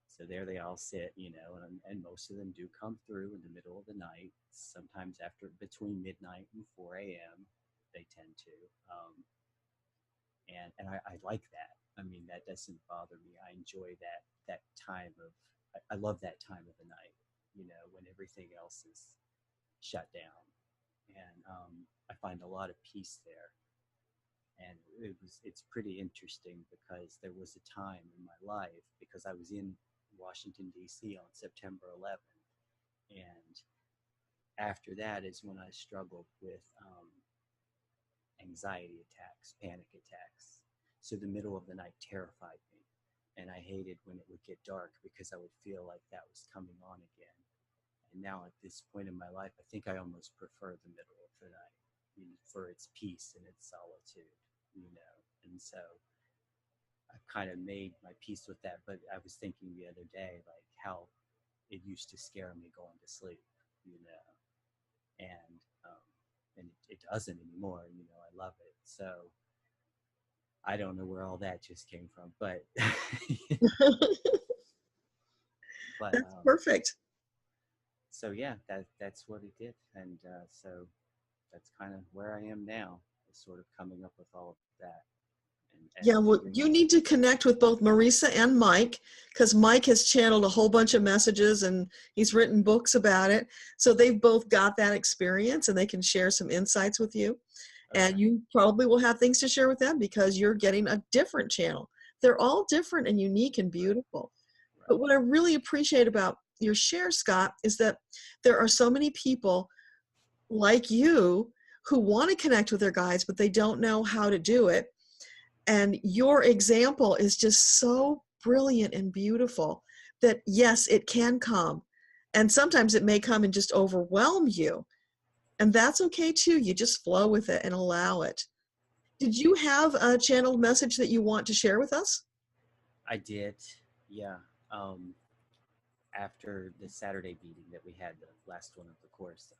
S18: So there they all sit, you know, and most of them do come through in the middle of the night, sometimes after between midnight and 4 a.m. they tend to. And I like that. I mean, that doesn't bother me. I enjoy that time of, I love that time of the night, you know, when everything else is shut down. And I find a lot of peace there. And it's pretty interesting, because there was a time in my life, because I was in Washington, D.C. on September 11th. And after that is when I struggled with anxiety attacks, panic attacks. So the middle of the night terrified me. And I hated when it would get dark, because I would feel like that was coming on again. And now at this point in my life, I think I almost prefer the middle of the night, you know, for its peace and its solitude, you know. And so I've kind of made my peace with that. But I was thinking the other day, like, how it used to scare me going to sleep, you know, and it doesn't anymore, you know. I love it. So I don't know where all that just came from, but but
S1: That's perfect.
S18: So yeah, that's what it did. And so that's kind of where I am now, is sort of coming up with all of that.
S1: Yeah, well, you need to connect with both Marisa and Mike, because Mike has channeled a whole bunch of messages and he's written books about it. So they've both got that experience and they can share some insights with you. Okay. And you probably will have things to share with them, because you're getting a different channel. They're all different and unique and beautiful. Right. But what I really appreciate about your share, Scott, is that there are so many people like you who want to connect with their guides, but they don't know how to do it. And your example is just so brilliant and beautiful that, yes, it can come. And sometimes it may come and just overwhelm you. And that's okay too. You just flow with it and allow it. Did you have a channeled message that you want to share with us?
S18: I did, yeah. After the Saturday meeting that we had, the last one of the course,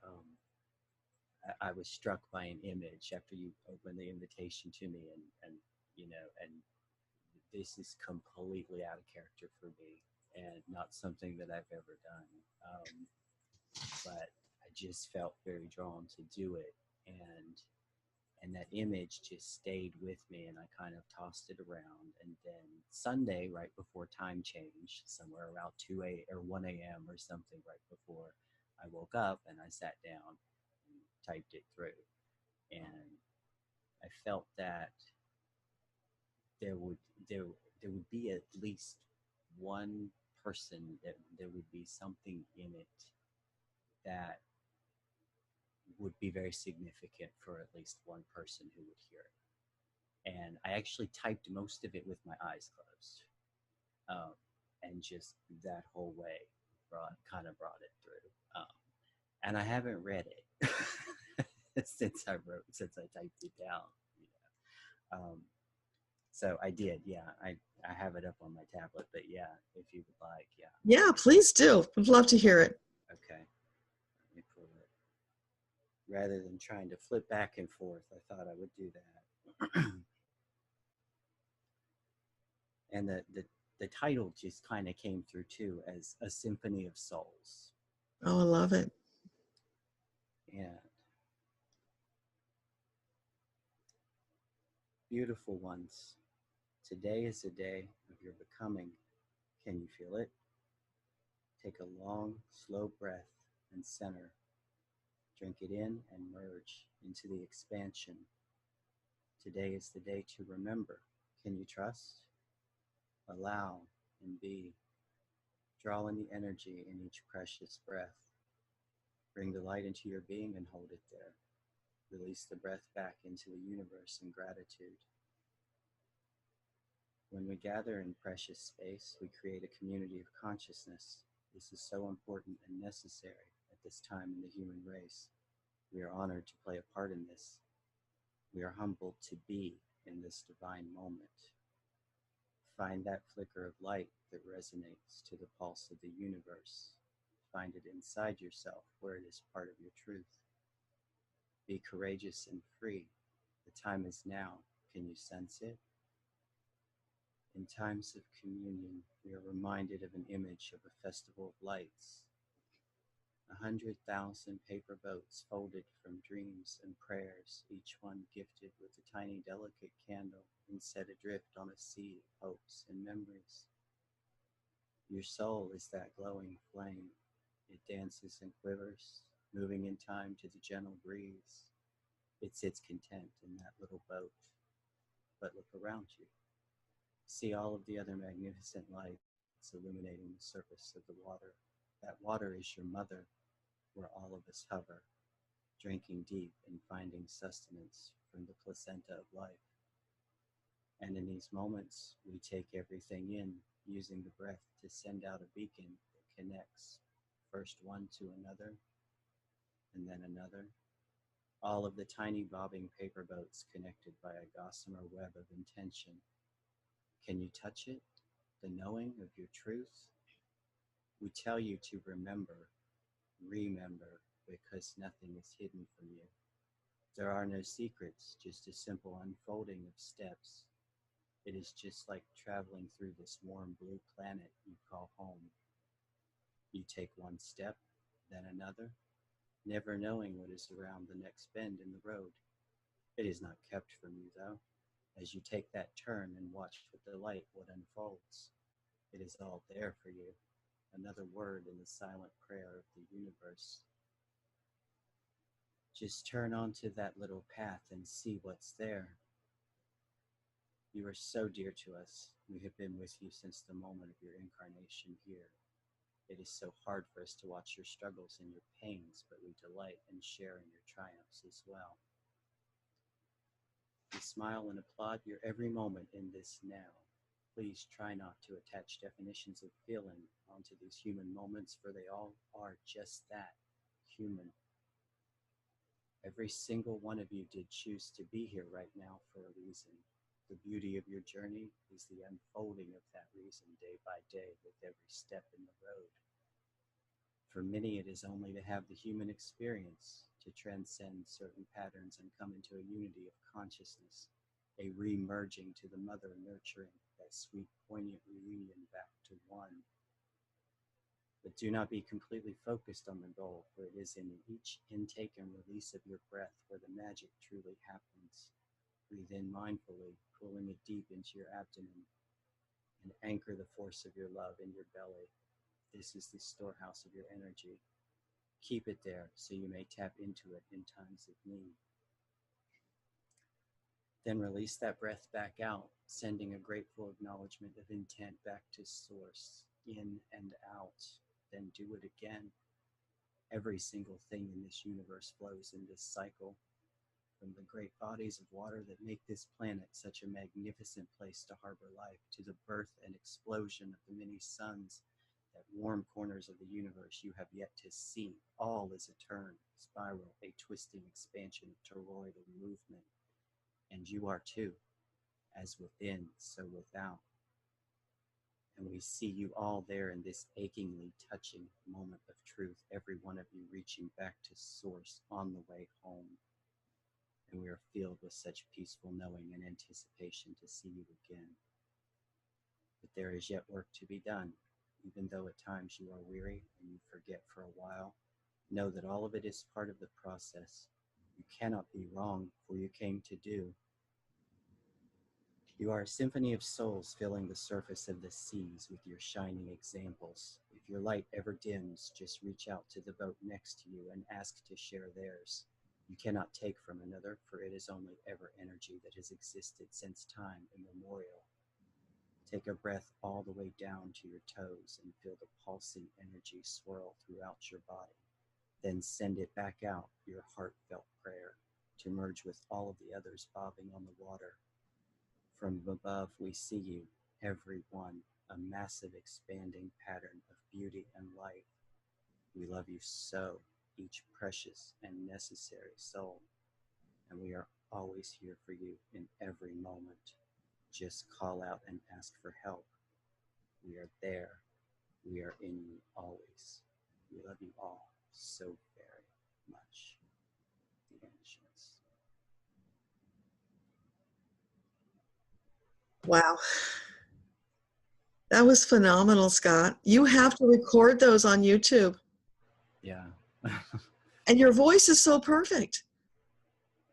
S18: I was struck by an image after you opened the invitation to me, and you know, and this is completely out of character for me and not something that I've ever done. But I just felt very drawn to do it, and that image just stayed with me, and I kind of tossed it around. And then Sunday, right before time change, somewhere around 1 a.m. or something, right before I woke up, and I sat down and typed it through. And I felt that there would be at least one person, that there would be something in it that would be very significant for at least one person who would hear it. And I actually typed most of it with my eyes closed, and just that whole way kind of brought it through. And I haven't read it since I typed it down. You know? So I did, yeah. I have it up on my tablet, but yeah, if you would like, yeah.
S1: Yeah, please do. I'd love to hear it.
S18: Okay. Let me pull it. Rather than trying to flip back and forth, I thought I would do that. And the title just kind of came through too, as A Symphony of Souls.
S1: Oh, I love it.
S18: And beautiful ones, today is a day of your becoming. Can you feel it? Take a long, slow breath and center. Drink it in and merge into the expansion. Today is the day to remember. Can you trust? Allow and be. Draw in the energy in each precious breath. Bring the light into your being and hold it there. Release the breath back into the universe in gratitude. When we gather in precious space, we create a community of consciousness. This is so important and necessary at this time in the human race. We are honored to play a part in this. We are humbled to be in this divine moment. Find that flicker of light that resonates to the pulse of the universe. Find it inside yourself where it is part of your truth. Be courageous and free. The time is now. Can you sense it? In times of communion, we are reminded of an image of a festival of lights. 100,000 paper boats folded from dreams and prayers, each one gifted with a tiny delicate candle and set adrift on a sea of hopes and memories. Your soul is that glowing flame. It dances and quivers, moving in time to the gentle breeze. It sits content in that little boat. But look around you. See all of the other magnificent lights illuminating the surface of the water. That water is your mother, where all of us hover, drinking deep and finding sustenance from the placenta of life. And in these moments, we take everything in, using the breath to send out a beacon that connects first one to another, and then another. All of the tiny bobbing paper boats connected by a gossamer web of intention. Can you touch it? The knowing of your truth? We tell you to remember, because nothing is hidden from you. There are no secrets, just a simple unfolding of steps. It is just like traveling through this warm blue planet you call home. You take one step, then another, never knowing what is around the next bend in the road. It is not kept from you, though. As you take that turn and watch with delight what unfolds, it is all there for you. Another word in the silent prayer of the universe. Just turn onto that little path and see what's there. You are so dear to us. We have been with you since the moment of your incarnation here. It is so hard for us to watch your struggles and your pains, but we delight in sharing your triumphs as well. We smile and applaud your every moment in this now. Please try not to attach definitions of feeling onto these human moments, for they all are just that, human. Every single one of you did choose to be here right now for a reason. The beauty of your journey is the unfolding of that reason day by day with every step in the road. For many, it is only to have the human experience, to transcend certain patterns and come into a unity of consciousness, a re-merging to the mother nurturing, that sweet, poignant reunion back to one. But do not be completely focused on the goal, for it is in each intake and release of your breath where the magic truly happens. Breathe in mindfully, pulling it deep into your abdomen, and anchor the force of your love in your belly. This is the storehouse of your energy. Keep it there so you may tap into it in times of need. Then release that breath back out, sending a grateful acknowledgement of intent back to source, in and out. Then do it again. Every single thing in this universe flows in this cycle, from the great bodies of water that make this planet such a magnificent place to harbor life, to the birth and explosion of the many suns that warm corners of the universe you have yet to see. All is a turn, spiral, a twisting expansion of toroidal movement. And you are too, as within, so without. And we see you all there in this achingly touching moment of truth, every one of you reaching back to source on the way home. And we are filled with such peaceful knowing and anticipation to see you again. But there is yet work to be done. Even though at times you are weary and you forget for a while, know that all of it is part of the process. You cannot be wrong, for you came to do. You are a symphony of souls filling the surface of the seas with your shining examples. If If your light ever dims, just reach out to the boat next to you and ask to share theirs. You cannot take from another, for it is only ever energy that has existed since time immemorial. Take a breath all the way down to your toes and feel the pulsing energy swirl throughout your body. Then send it back out, your heartfelt prayer, to merge with all of the others bobbing on the water. From above we see you, every one, a massive expanding pattern of beauty and light. We love you so, each precious and necessary soul, and we are always here for you in every moment. Just call out and ask for help. We are there. We are in you always. We love you all so very much. The ancients.
S1: Wow. That was phenomenal, Scott. You have to record those on YouTube.
S18: Yeah.
S1: And your voice is so perfect.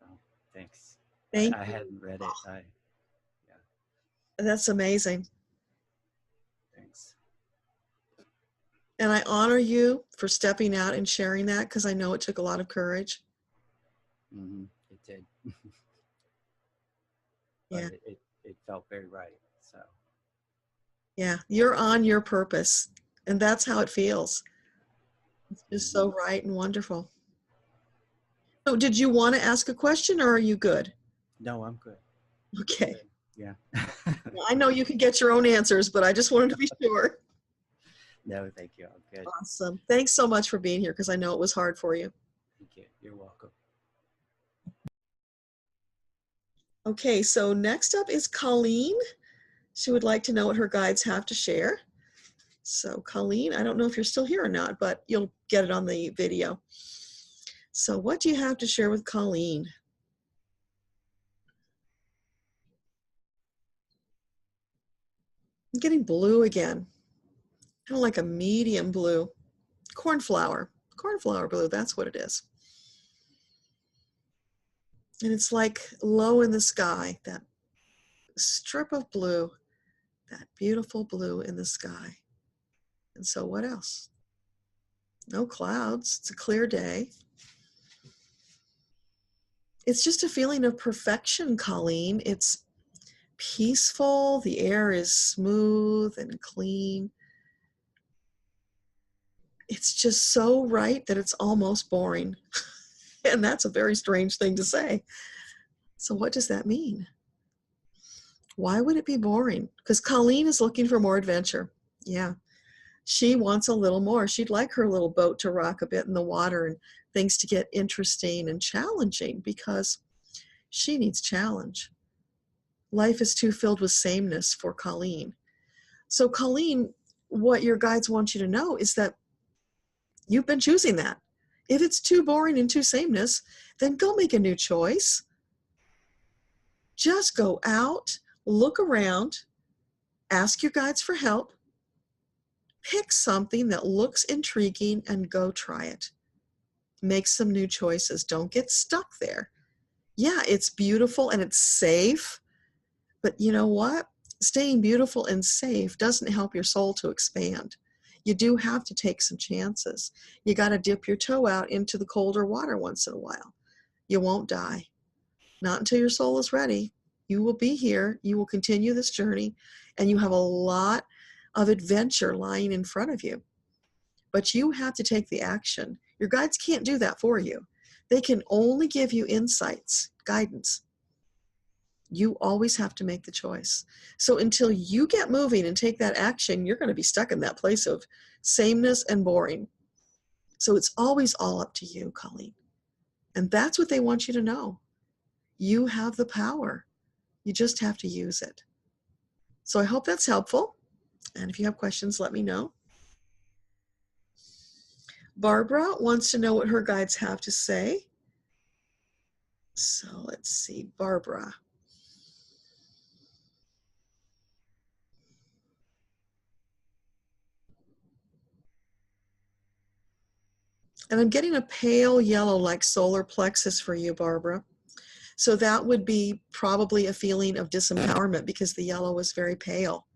S18: Oh, thanks.
S1: Thank
S18: I
S1: you.
S18: hadn't read it.
S1: That's amazing.
S18: Thanks.
S1: And I honor you for stepping out and sharing that, because I know it took a lot of courage.
S18: Mm-hmm. It did.
S1: Yeah.
S18: But it felt very right. So.
S1: Yeah, you're on your purpose, and that's how it feels. It's just so right and wonderful. So did you want to ask a question, or are you good?
S18: No, I'm good.
S1: Okay.
S18: Good. Yeah.
S1: I know you can get your own answers, but I just wanted to be sure.
S18: No, thank you. I'm good.
S1: Awesome. Thanks so much for being here, because I know it was hard for you.
S18: Thank you. You're welcome.
S1: Okay, so next up is Colleen. She would like to know what her guides have to share. So Colleen, I don't know if you're still here or not, but you'll get it on the video. So what do you have to share with Colleen? I'm getting blue again. Kind of like a medium blue. Cornflower blue, that's what it is. And it's like low in the sky, that strip of blue, that beautiful blue in the sky. And so what else? No clouds, it's a clear day. It's just a feeling of perfection, Colleen. It's peaceful, the air is smooth and clean. It's just so right that it's almost boring. And that's a very strange thing to say. So what does that mean? Why would it be boring? Because Colleen is looking for more adventure. Yeah. She wants a little more. She'd like her little boat to rock a bit in the water and things to get interesting and challenging, because she needs challenge. Life is too filled with sameness for Colleen. So Colleen, what your guides want you to know is that you've been choosing that. If it's too boring and too sameness, then go make a new choice. Just go out, look around, ask your guides for help, pick something that looks intriguing and go try it. Make some new choices. Don't get stuck there. Yeah, it's beautiful and it's safe, but you know what? Staying beautiful and safe doesn't help your soul to expand. You do have to take some chances. You got to dip your toe out into the colder water once in a while. You won't die. Not until your soul is ready. You will be here. You will continue this journey, and you have a lot of adventure lying in front of you. But you have to take the action. Your guides can't do that for you. They can only give you insights, guidance. You always have to make the choice. So until you get moving and take that action, you're going to be stuck in that place of sameness and boring. So it's always all up to you, Colleen. And that's what they want you to know. You have the power. You just have to use it. So I hope that's helpful. And if you have questions, let me know. Barbara wants to know what her guides have to say. So let's see, Barbara. And I'm getting a pale yellow like solar plexus for you, Barbara. So that would be probably a feeling of disempowerment, because the yellow is very pale,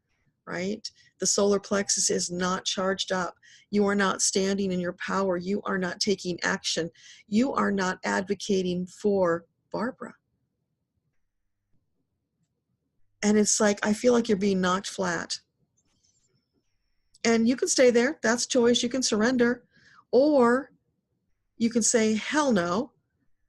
S1: right? The solar plexus is not charged up. You are not standing in your power. You are not taking action. You are not advocating for Barbara. And it's like, I feel like you're being knocked flat. And you can stay there. That's choice. You can surrender. Or you can say, hell no.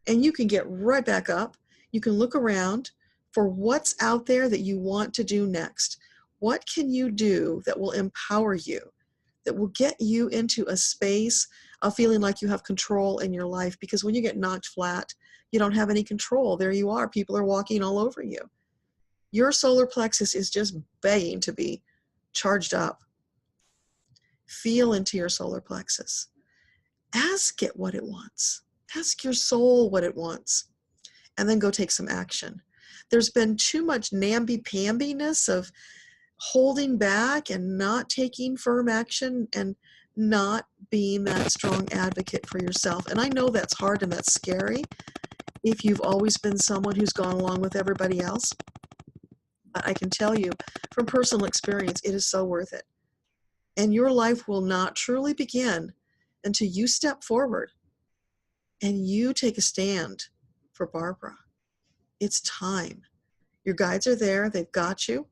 S1: And you can get right back up. You can look around for what's out there that you want to do next. What can you do that will empower you, that will get you into a space of feeling like you have control in your life? Because when you get knocked flat, you don't have any control. There you are. People are walking all over you. Your solar plexus is just begging to be charged up. Feel into your solar plexus. Ask it what it wants. Ask your soul what it wants. And then go take some action. There's been too much namby-pambiness of holding back and not taking firm action and not being that strong advocate for yourself. And I know that's hard and that's scary if you've always been someone who's gone along with everybody else. But I can tell you from personal experience, it is so worth it. And your life will not truly begin until you step forward and you take a stand for Barbara. It's time. Your guides are there. They've got you.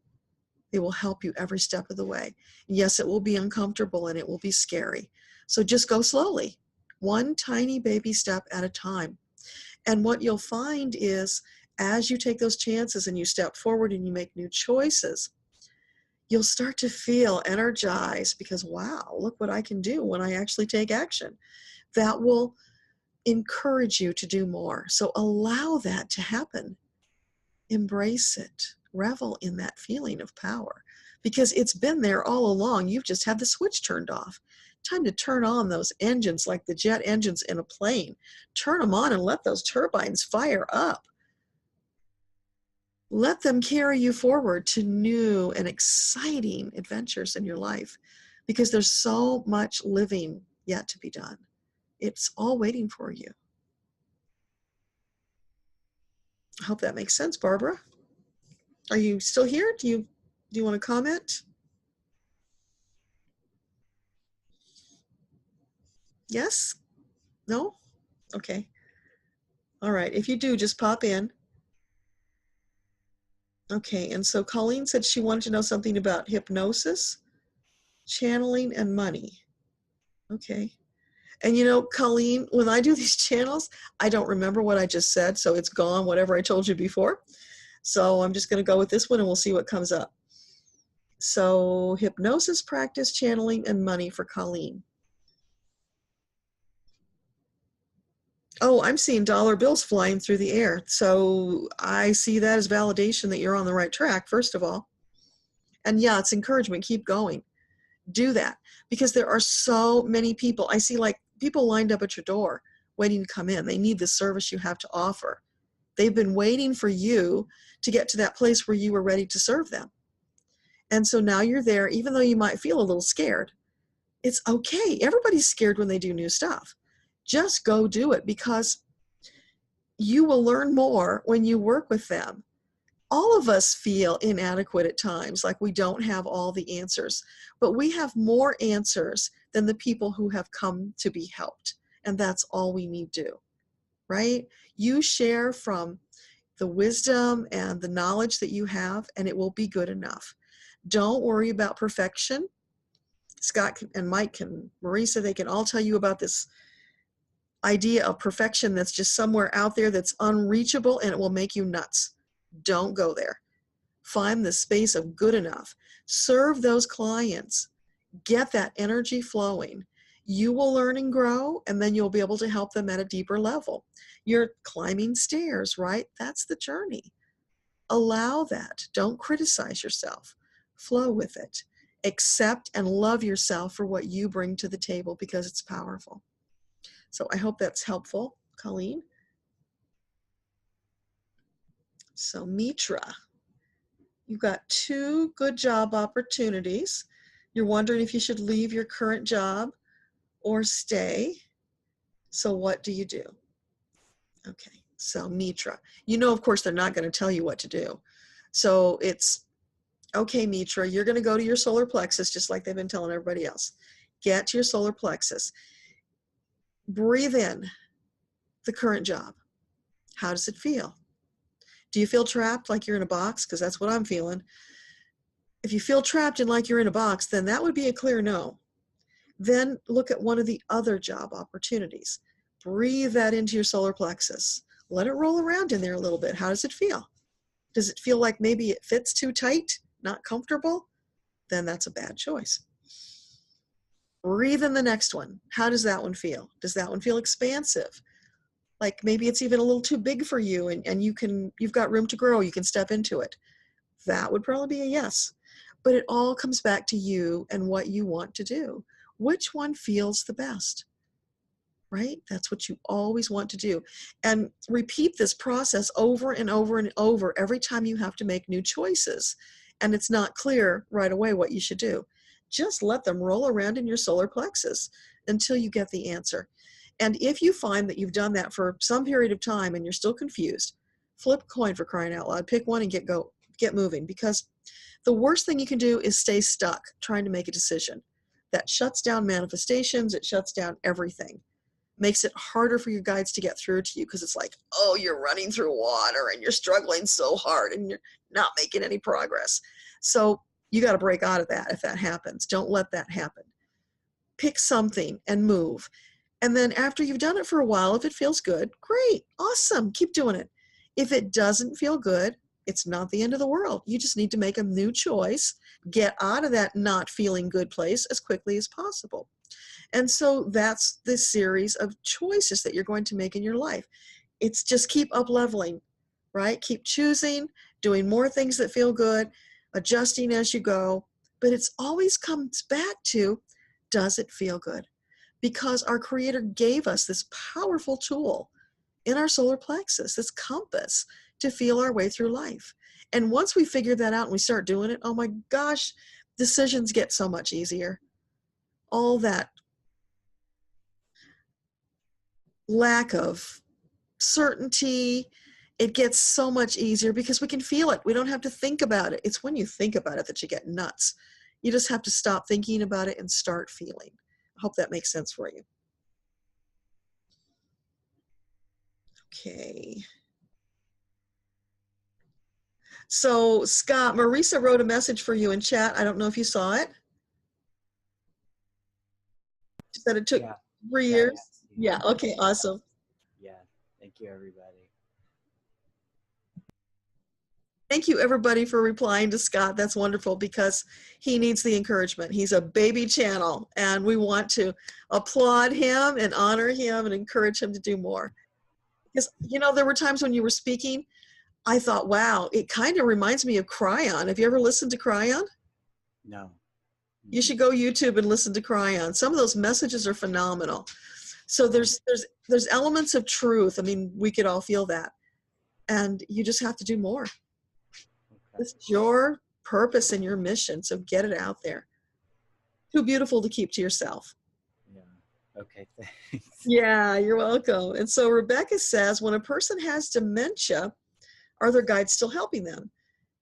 S1: They will help you every step of the way. Yes, it will be uncomfortable and it will be scary. So just go slowly, one tiny baby step at a time. And what you'll find is as you take those chances and you step forward and you make new choices, you'll start to feel energized because, wow, look what I can do when I actually take action. That will encourage you to do more. So allow that to happen. Embrace it. Revel in that feeling of power because it's been there all along. You've just had the switch turned off. Time to turn on those engines like the jet engines in a plane. Turn them on and let those turbines fire up. Let them carry you forward to new and exciting adventures in your life because there's so much living yet to be done. It's all waiting for you. I hope that makes sense, Barbara. Are you still here? Do you want to comment? Yes? No? Okay. All right. If you do, just pop in. Okay. And so Colleen said she wanted to know something about hypnosis, channeling, and money. Okay. And you know, Colleen, when I do these channels, I don't remember what I just said, so it's gone, whatever I told you before. So I'm just going to go with this one and we'll see what comes up. So hypnosis practice, channeling, and money for Colleen. Oh, I'm seeing dollar bills flying through the air. So I see that as validation that you're on the right track, first of all. And yeah, it's encouragement. Keep going. Do that. Because there are so many people. I see like people lined up at your door waiting to come in. They need the service you have to offer. They've been waiting for you to get to that place where you were ready to serve them. And so now you're there, even though you might feel a little scared. It's okay. Everybody's scared when they do new stuff. Just go do it because you will learn more when you work with them. All of us feel inadequate at times, like we don't have all the answers, but we have more answers than the people who have come to be helped. And that's all we need to do, right? You share from the wisdom and the knowledge that you have, and it will be good enough. Don't worry about perfection. Scott and Mike and Marisa, they can all tell you about this idea of perfection that's just somewhere out there that's unreachable and it will make you nuts. Don't go there. Find the space of good enough. Serve those clients. Get that energy flowing. You will learn and grow, and then you'll be able to help them at a deeper level. You're climbing stairs, right? That's the journey. Allow that. Don't criticize yourself. Flow with it. Accept and love yourself for what you bring to the table because it's powerful. So I hope that's helpful, Colleen. So Mitra, you've got 2 good job opportunities. You're wondering if you should leave your current job or stay. So what do you do? Okay, so Mitra, you know, of course, they're not going to tell you what to do. So it's Okay, Mitra, you're going to go to your solar plexus, just like they've been telling everybody else. Get to your solar plexus. Breathe in the current job. How does it feel? Do you feel trapped like you're in a box? Because that's what I'm feeling. If you feel trapped and like you're in a box, then that would be a clear no. Then look at one of the other job opportunities. Breathe that into your solar plexus. Let it roll around in there a little bit. How does it feel? Does it feel like maybe it fits too tight, not comfortable? Then that's a bad choice. Breathe in the next one. How does that one feel? Does that one feel expansive? Like maybe it's even a little too big for you and you've got room to grow, you can step into it. That would probably be a yes. But it all comes back to you and what you want to do. Which one feels the best? Right? That's what you always want to do. And repeat this process over and over and over every time you have to make new choices. And it's not clear right away what you should do. Just let them roll around in your solar plexus until you get the answer. And if you find that you've done that for some period of time and you're still confused, flip a coin, for crying out loud. Pick one and get moving, because the worst thing you can do is stay stuck trying to make a decision. That shuts down manifestations. It shuts down everything. Makes it harder for your guides to get through to you, because it's like, oh, you're running through water and you're struggling so hard and you're not making any progress. So you got to break out of that if that happens. Don't let that happen. Pick something and move. And then after you've done it for a while, if it feels good, great, awesome, keep doing it. If it doesn't feel good, it's not the end of the world. You just need to make a new choice, get out of that not feeling good place as quickly as possible. And so that's the series of choices that you're going to make in your life. It's just keep up leveling, right? Keep choosing, doing more things that feel good, adjusting as you go. But it's always comes back to, does it feel good? Because our Creator gave us this powerful tool in our solar plexus, this compass, to feel our way through life. And once we figure that out and we start doing it, oh my gosh, decisions get so much easier. All that lack of certainty, it gets so much easier because we can feel it. We don't have to think about it. It's when you think about it that you get nuts. You just have to stop thinking about it and start feeling. I hope that makes sense for you. Okay. So Scott, Marisa wrote a message for you in chat. I don't know if you saw it. She said it took 3 years. Yeah, okay, awesome.
S18: Yeah, thank you, everybody.
S1: Thank you, everybody, for replying to Scott. That's wonderful, because he needs the encouragement. He's a baby channel, and we want to applaud him and honor him and encourage him to do more. Because, you know, there were times when you were speaking, I thought, wow, it kind of reminds me of Cryon. Have you ever listened to Cryon?
S18: No.
S1: You should go YouTube and listen to Cryon. Some of those messages are phenomenal. So there's elements of truth. I mean, we could all feel that. And you just have to do more. It's your purpose and your mission, so get it out there. Too beautiful to keep to yourself.
S18: Yeah, okay, thanks.
S1: Yeah, you're welcome. And so Rebecca says, when a person has dementia, are their guides still helping them?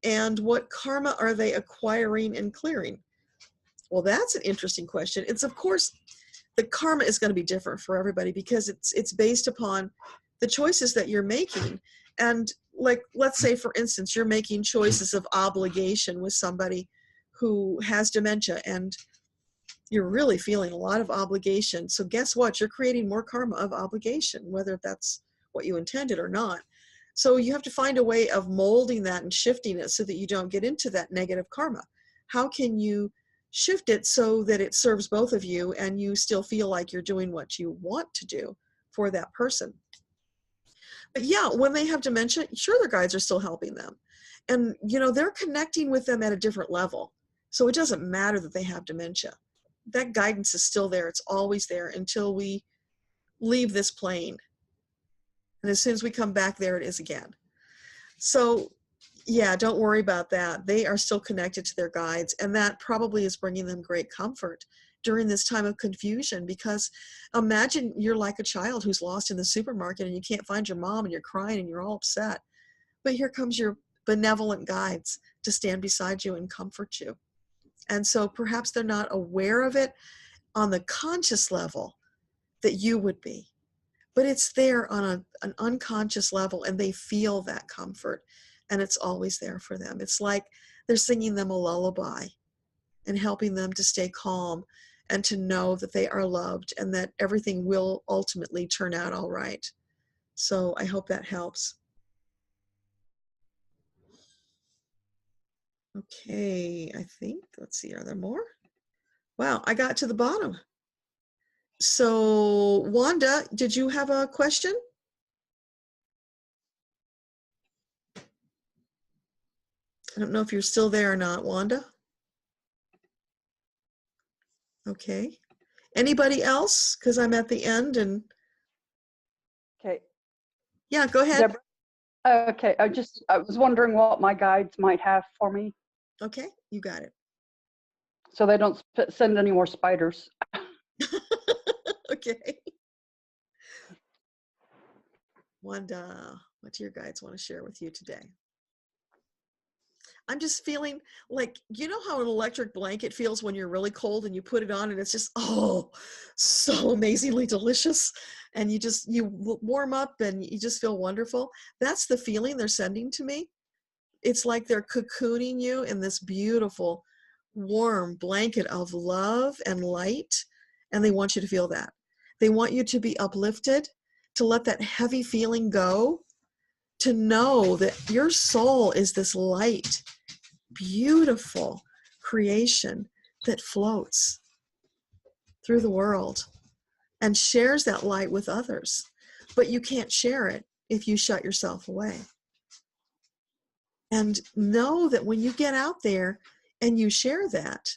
S1: And what karma are they acquiring and clearing? Well, that's an interesting question. It's, of course, the karma is going to be different for everybody, because it's based upon the choices that you're making. And like, let's say, for instance, you're making choices of obligation with somebody who has dementia, and you're really feeling a lot of obligation. So guess what? You're creating more karma of obligation, whether that's what you intended or not. So you have to find a way of molding that and shifting it so that you don't get into that negative karma. How can you shift it so that it serves both of you and you still feel like you're doing what you want to do for that person? But yeah, when they have dementia, sure, their guides are still helping them. And, you know, they're connecting with them at a different level. So it doesn't matter that they have dementia. That guidance is still there. It's always there until we leave this plane. And as soon as we come back, there it is again. So yeah, don't worry about that. They are still connected to their guides, and that probably is bringing them great comfort during this time of confusion. Because imagine you're like a child who's lost in the supermarket and you can't find your mom and you're crying and you're all upset. But here comes your benevolent guides to stand beside you and comfort you. And so perhaps they're not aware of it on the conscious level that you would be, but it's there on an unconscious level, and they feel that comfort, and it's always there for them. It's like they're singing them a lullaby and helping them to stay calm and to know that they are loved and that everything will ultimately turn out all right. So I hope that helps. Okay, I think, let's see, are there more? Wow, I got to the bottom. So Wanda, did you have a question? I don't know if you're still there or not, Wanda. Okay. Anybody else? Because I'm at the end and.
S19: Okay.
S1: Yeah, go ahead.
S19: Deborah, okay, I was wondering what my guides might have for me.
S1: Okay, you got it.
S19: So they don't send any more spiders.
S1: Okay. Wanda, what do your guides want to share with you today? I'm just feeling like, you know how an electric blanket feels when you're really cold and you put it on and it's just, oh, so amazingly delicious. And you warm up and you just feel wonderful. That's the feeling they're sending to me. It's like they're cocooning you in this beautiful, warm blanket of love and light. And they want you to feel that. They want you to be uplifted, to let that heavy feeling go, to know that your soul is this light, beautiful creation that floats through the world and shares that light with others. But you can't share it if you shut yourself away. And know that when you get out there and you share that,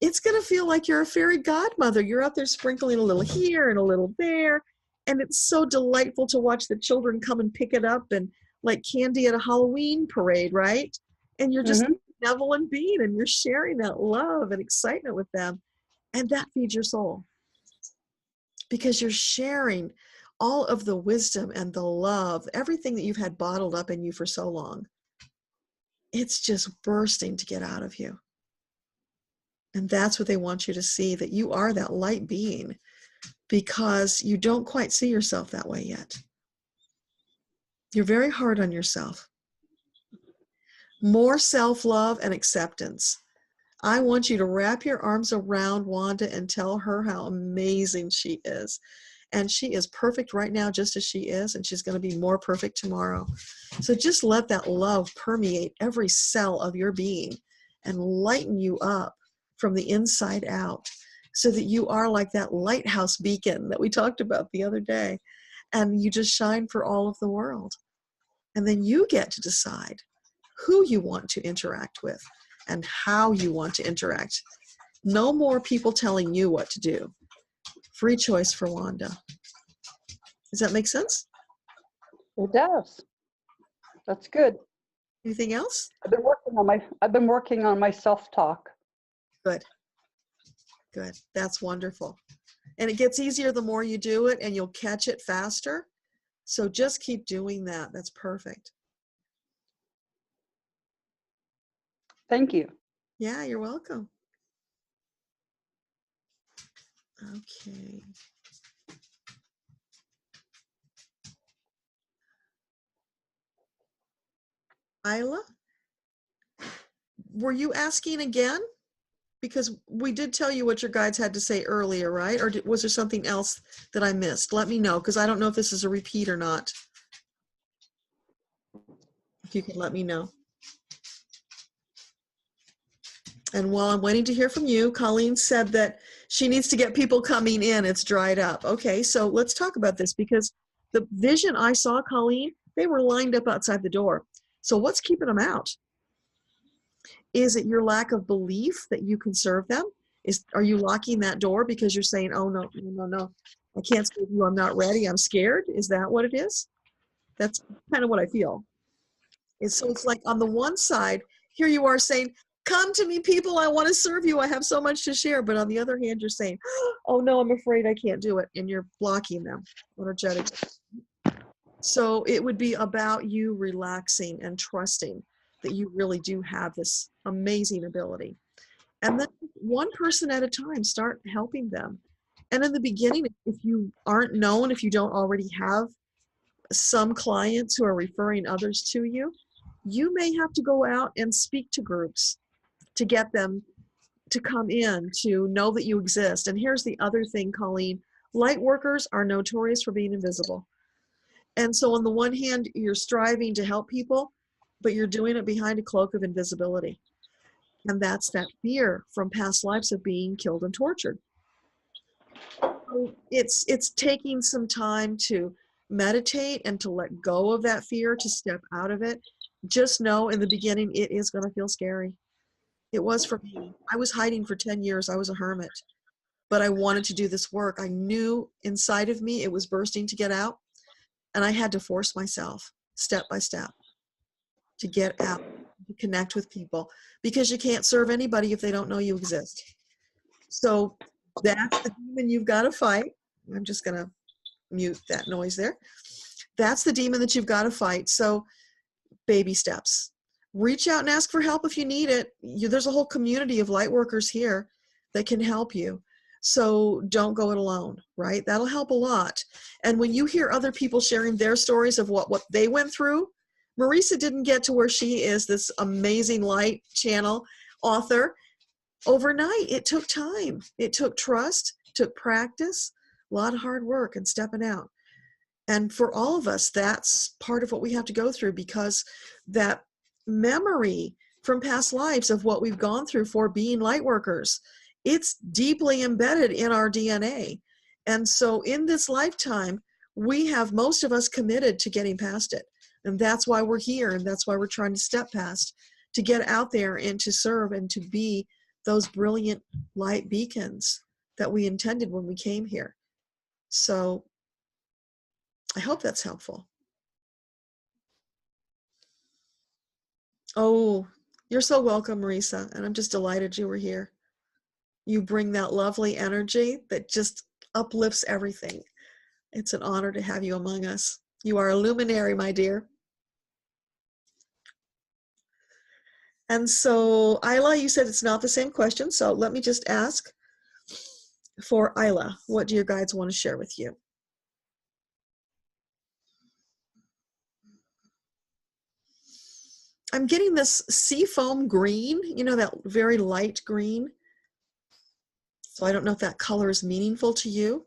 S1: it's going to feel like you're a fairy godmother. You're out there sprinkling a little here and a little there. And it's so delightful to watch the children come and pick it up, and like candy at a Halloween parade, right? And you're just a benevolent being, and you're sharing that love and excitement with them. And that feeds your soul, because you're sharing all of the wisdom and the love, everything that you've had bottled up in you for so long. It's just bursting to get out of you. And that's what they want you to see, that you are that light being, because you don't quite see yourself that way yet. You're very hard on yourself. More self-love and acceptance. I want you to wrap your arms around Wanda and tell her how amazing she is. And she is perfect right now just as she is, and she's going to be more perfect tomorrow. So just let that love permeate every cell of your being and lighten you up from the inside out, so that you are like that lighthouse beacon that we talked about the other day, and you just shine for all of the world. And then you get to decide who you want to interact with and how you want to interact. No more people telling you what to do. Free choice for Wanda. Does that make sense?
S19: It does. That's good.
S1: Anything else?
S19: I've been working on my self-talk.
S1: Good. Good. That's wonderful. And it gets easier the more you do it, and you'll catch it faster. So just keep doing that. That's perfect.
S19: Thank you.
S1: Yeah, you're welcome. Okay. Isla, were you asking again? Because we did tell you what your guides had to say earlier, right? Or was there something else that I missed? Let me know, because I don't know if this is a repeat or not. If you could let me know. And while I'm waiting to hear from you, Colleen said that she needs to get people coming in. It's dried up. Okay, so let's talk about this, because the vision I saw, Colleen, they were lined up outside the door. So what's keeping them out? Is it your lack of belief that you can serve them? Are you locking that door because you're saying, oh, no, I can't serve you, I'm not ready, I'm scared? Is that what it is? That's kind of what I feel. So it's like on the one side, here you are saying, come to me, people, I want to serve you, I have so much to share. But on the other hand, you're saying, oh no, I'm afraid I can't do it. And you're blocking them energetically. So it would be about you relaxing and trusting that you really do have this amazing ability. And then one person at a time, start helping them. And in the beginning, if you aren't known, if you don't already have some clients who are referring others to you, you may have to go out and speak to groups to get them to come in, to know that you exist. And here's the other thing, Colleen, light workers are notorious for being invisible. And so on the one hand, you're striving to help people, but you're doing it behind a cloak of invisibility. And that's that fear from past lives of being killed and tortured. So it's taking some time to meditate and to let go of that fear, to step out of it. Just know in the beginning, it is going to feel scary. It was for me. I was hiding for 10 years. I was a hermit, but I wanted to do this work. I knew inside of me it was bursting to get out, and I had to force myself step by step to get out, to connect with people, because you can't serve anybody if they don't know you exist. So that's the demon you've got to fight. I'm just going to mute that noise there. That's the demon that you've got to fight. So baby steps. Reach out and ask for help if you need it. There's a whole community of light workers here that can help you. So don't go it alone, right? That'll help a lot. And when you hear other people sharing their stories of what they went through, Marisa didn't get to where she is, this amazing light channel author, overnight. It took time. It took trust, took practice, a lot of hard work and stepping out. And for all of us, that's part of what we have to go through, because that memory from past lives of what we've gone through for being light workers, it's deeply embedded in our DNA. And so in this lifetime, we have, most of us, committed to getting past it. And that's why we're here, and that's why we're trying to step past, to get out there and to serve and to be those brilliant light beacons that we intended when we came here. So I hope that's helpful. Oh, you're so welcome, Marisa, and I'm just delighted you were here. You bring that lovely energy that just uplifts everything. It's an honor to have you among us. You are a luminary, my dear. And so, Isla, you said it's not the same question, so let me just ask for Isla, what do your guides want to share with you? I'm getting this seafoam green, you know, that very light green. So I don't know if that color is meaningful to you.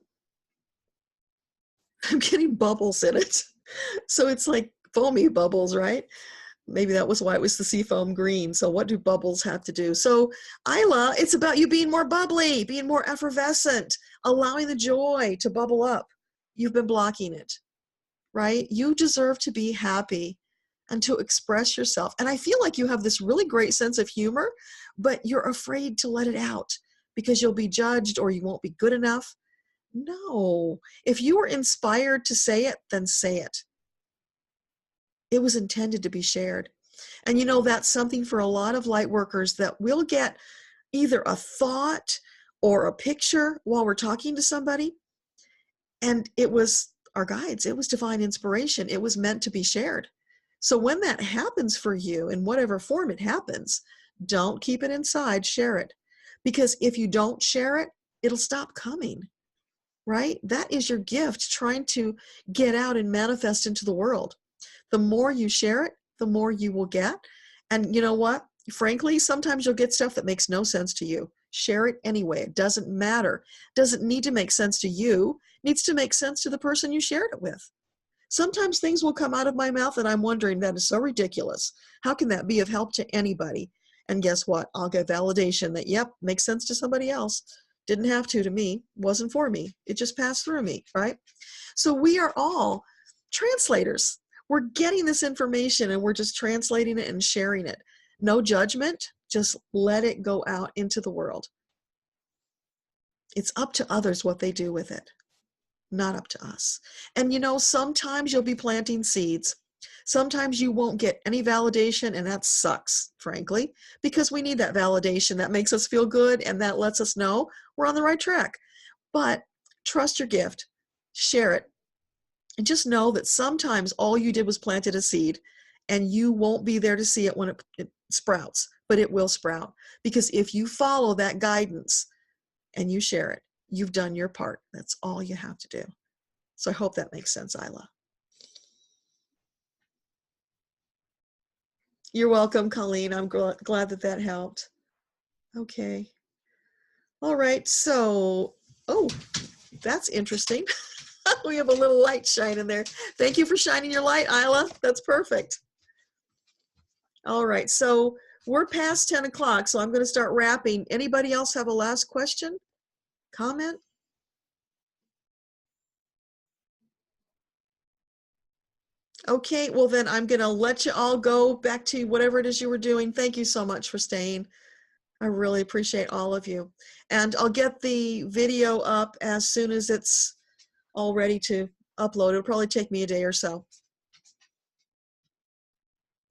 S1: I'm getting bubbles in it. So it's like foamy bubbles, right? Maybe that was why it was the seafoam green. So what do bubbles have to do? So Isla, it's about you being more bubbly, being more effervescent, allowing the joy to bubble up. You've been blocking it, right? You deserve to be happy and to express yourself. And I feel like you have this really great sense of humor, but you're afraid to let it out because you'll be judged or you won't be good enough. No, if you were inspired to say it, then say it. It was intended to be shared. And you know, that's something for a lot of light workers, that we'll get either a thought or a picture while we're talking to somebody. And it was our guides. It was divine inspiration. It was meant to be shared. So when that happens for you, in whatever form it happens, don't keep it inside, share it. Because if you don't share it, it'll stop coming, right? That is your gift, trying to get out and manifest into the world. The more you share it, the more you will get. And you know what? Frankly, sometimes you'll get stuff that makes no sense to you. Share it anyway. It doesn't matter. It doesn't need to make sense to you. It needs to make sense to the person you shared it with. Sometimes things will come out of my mouth and I'm wondering, that is so ridiculous. How can that be of help to anybody? And guess what? I'll get validation that, yep, makes sense to somebody else. Didn't have to me. Wasn't for me. It just passed through me, right? So we are all translators. We're getting this information and we're just translating it and sharing it. No judgment. Just let it go out into the world. It's up to others what they do with it. Not up to us. And you know, sometimes you'll be planting seeds. Sometimes you won't get any validation, and that sucks, frankly, because we need that validation. That makes us feel good, and that lets us know we're on the right track. But trust your gift, share it, and just know that sometimes all you did was planted a seed, and you won't be there to see it when it sprouts, but it will sprout. Because if you follow that guidance and you share it, you've done your part. That's all you have to do. So I hope that makes sense, Isla. You're welcome, Colleen. I'm glad that that helped. Okay. All right. So, oh, that's interesting. We have a little light shine in there. Thank you for shining your light, Isla. That's perfect. All right. So we're past 10 o'clock, so I'm going to start wrapping. Anybody else have a last question? Comment? Okay, well then I'm going to let you all go back to whatever it is you were doing. Thank you so much for staying. I really appreciate all of you. And I'll get the video up as soon as it's all ready to upload. It'll probably take me a day or so.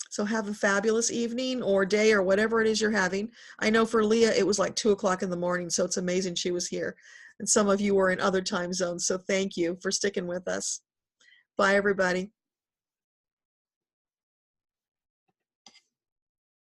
S1: So have a fabulous evening or day or whatever it is you're having. I know for Leah, it was like 2 o'clock in the morning, so it's amazing she was here. And some of you were in other time zones, so thank you for sticking with us. Bye, everybody.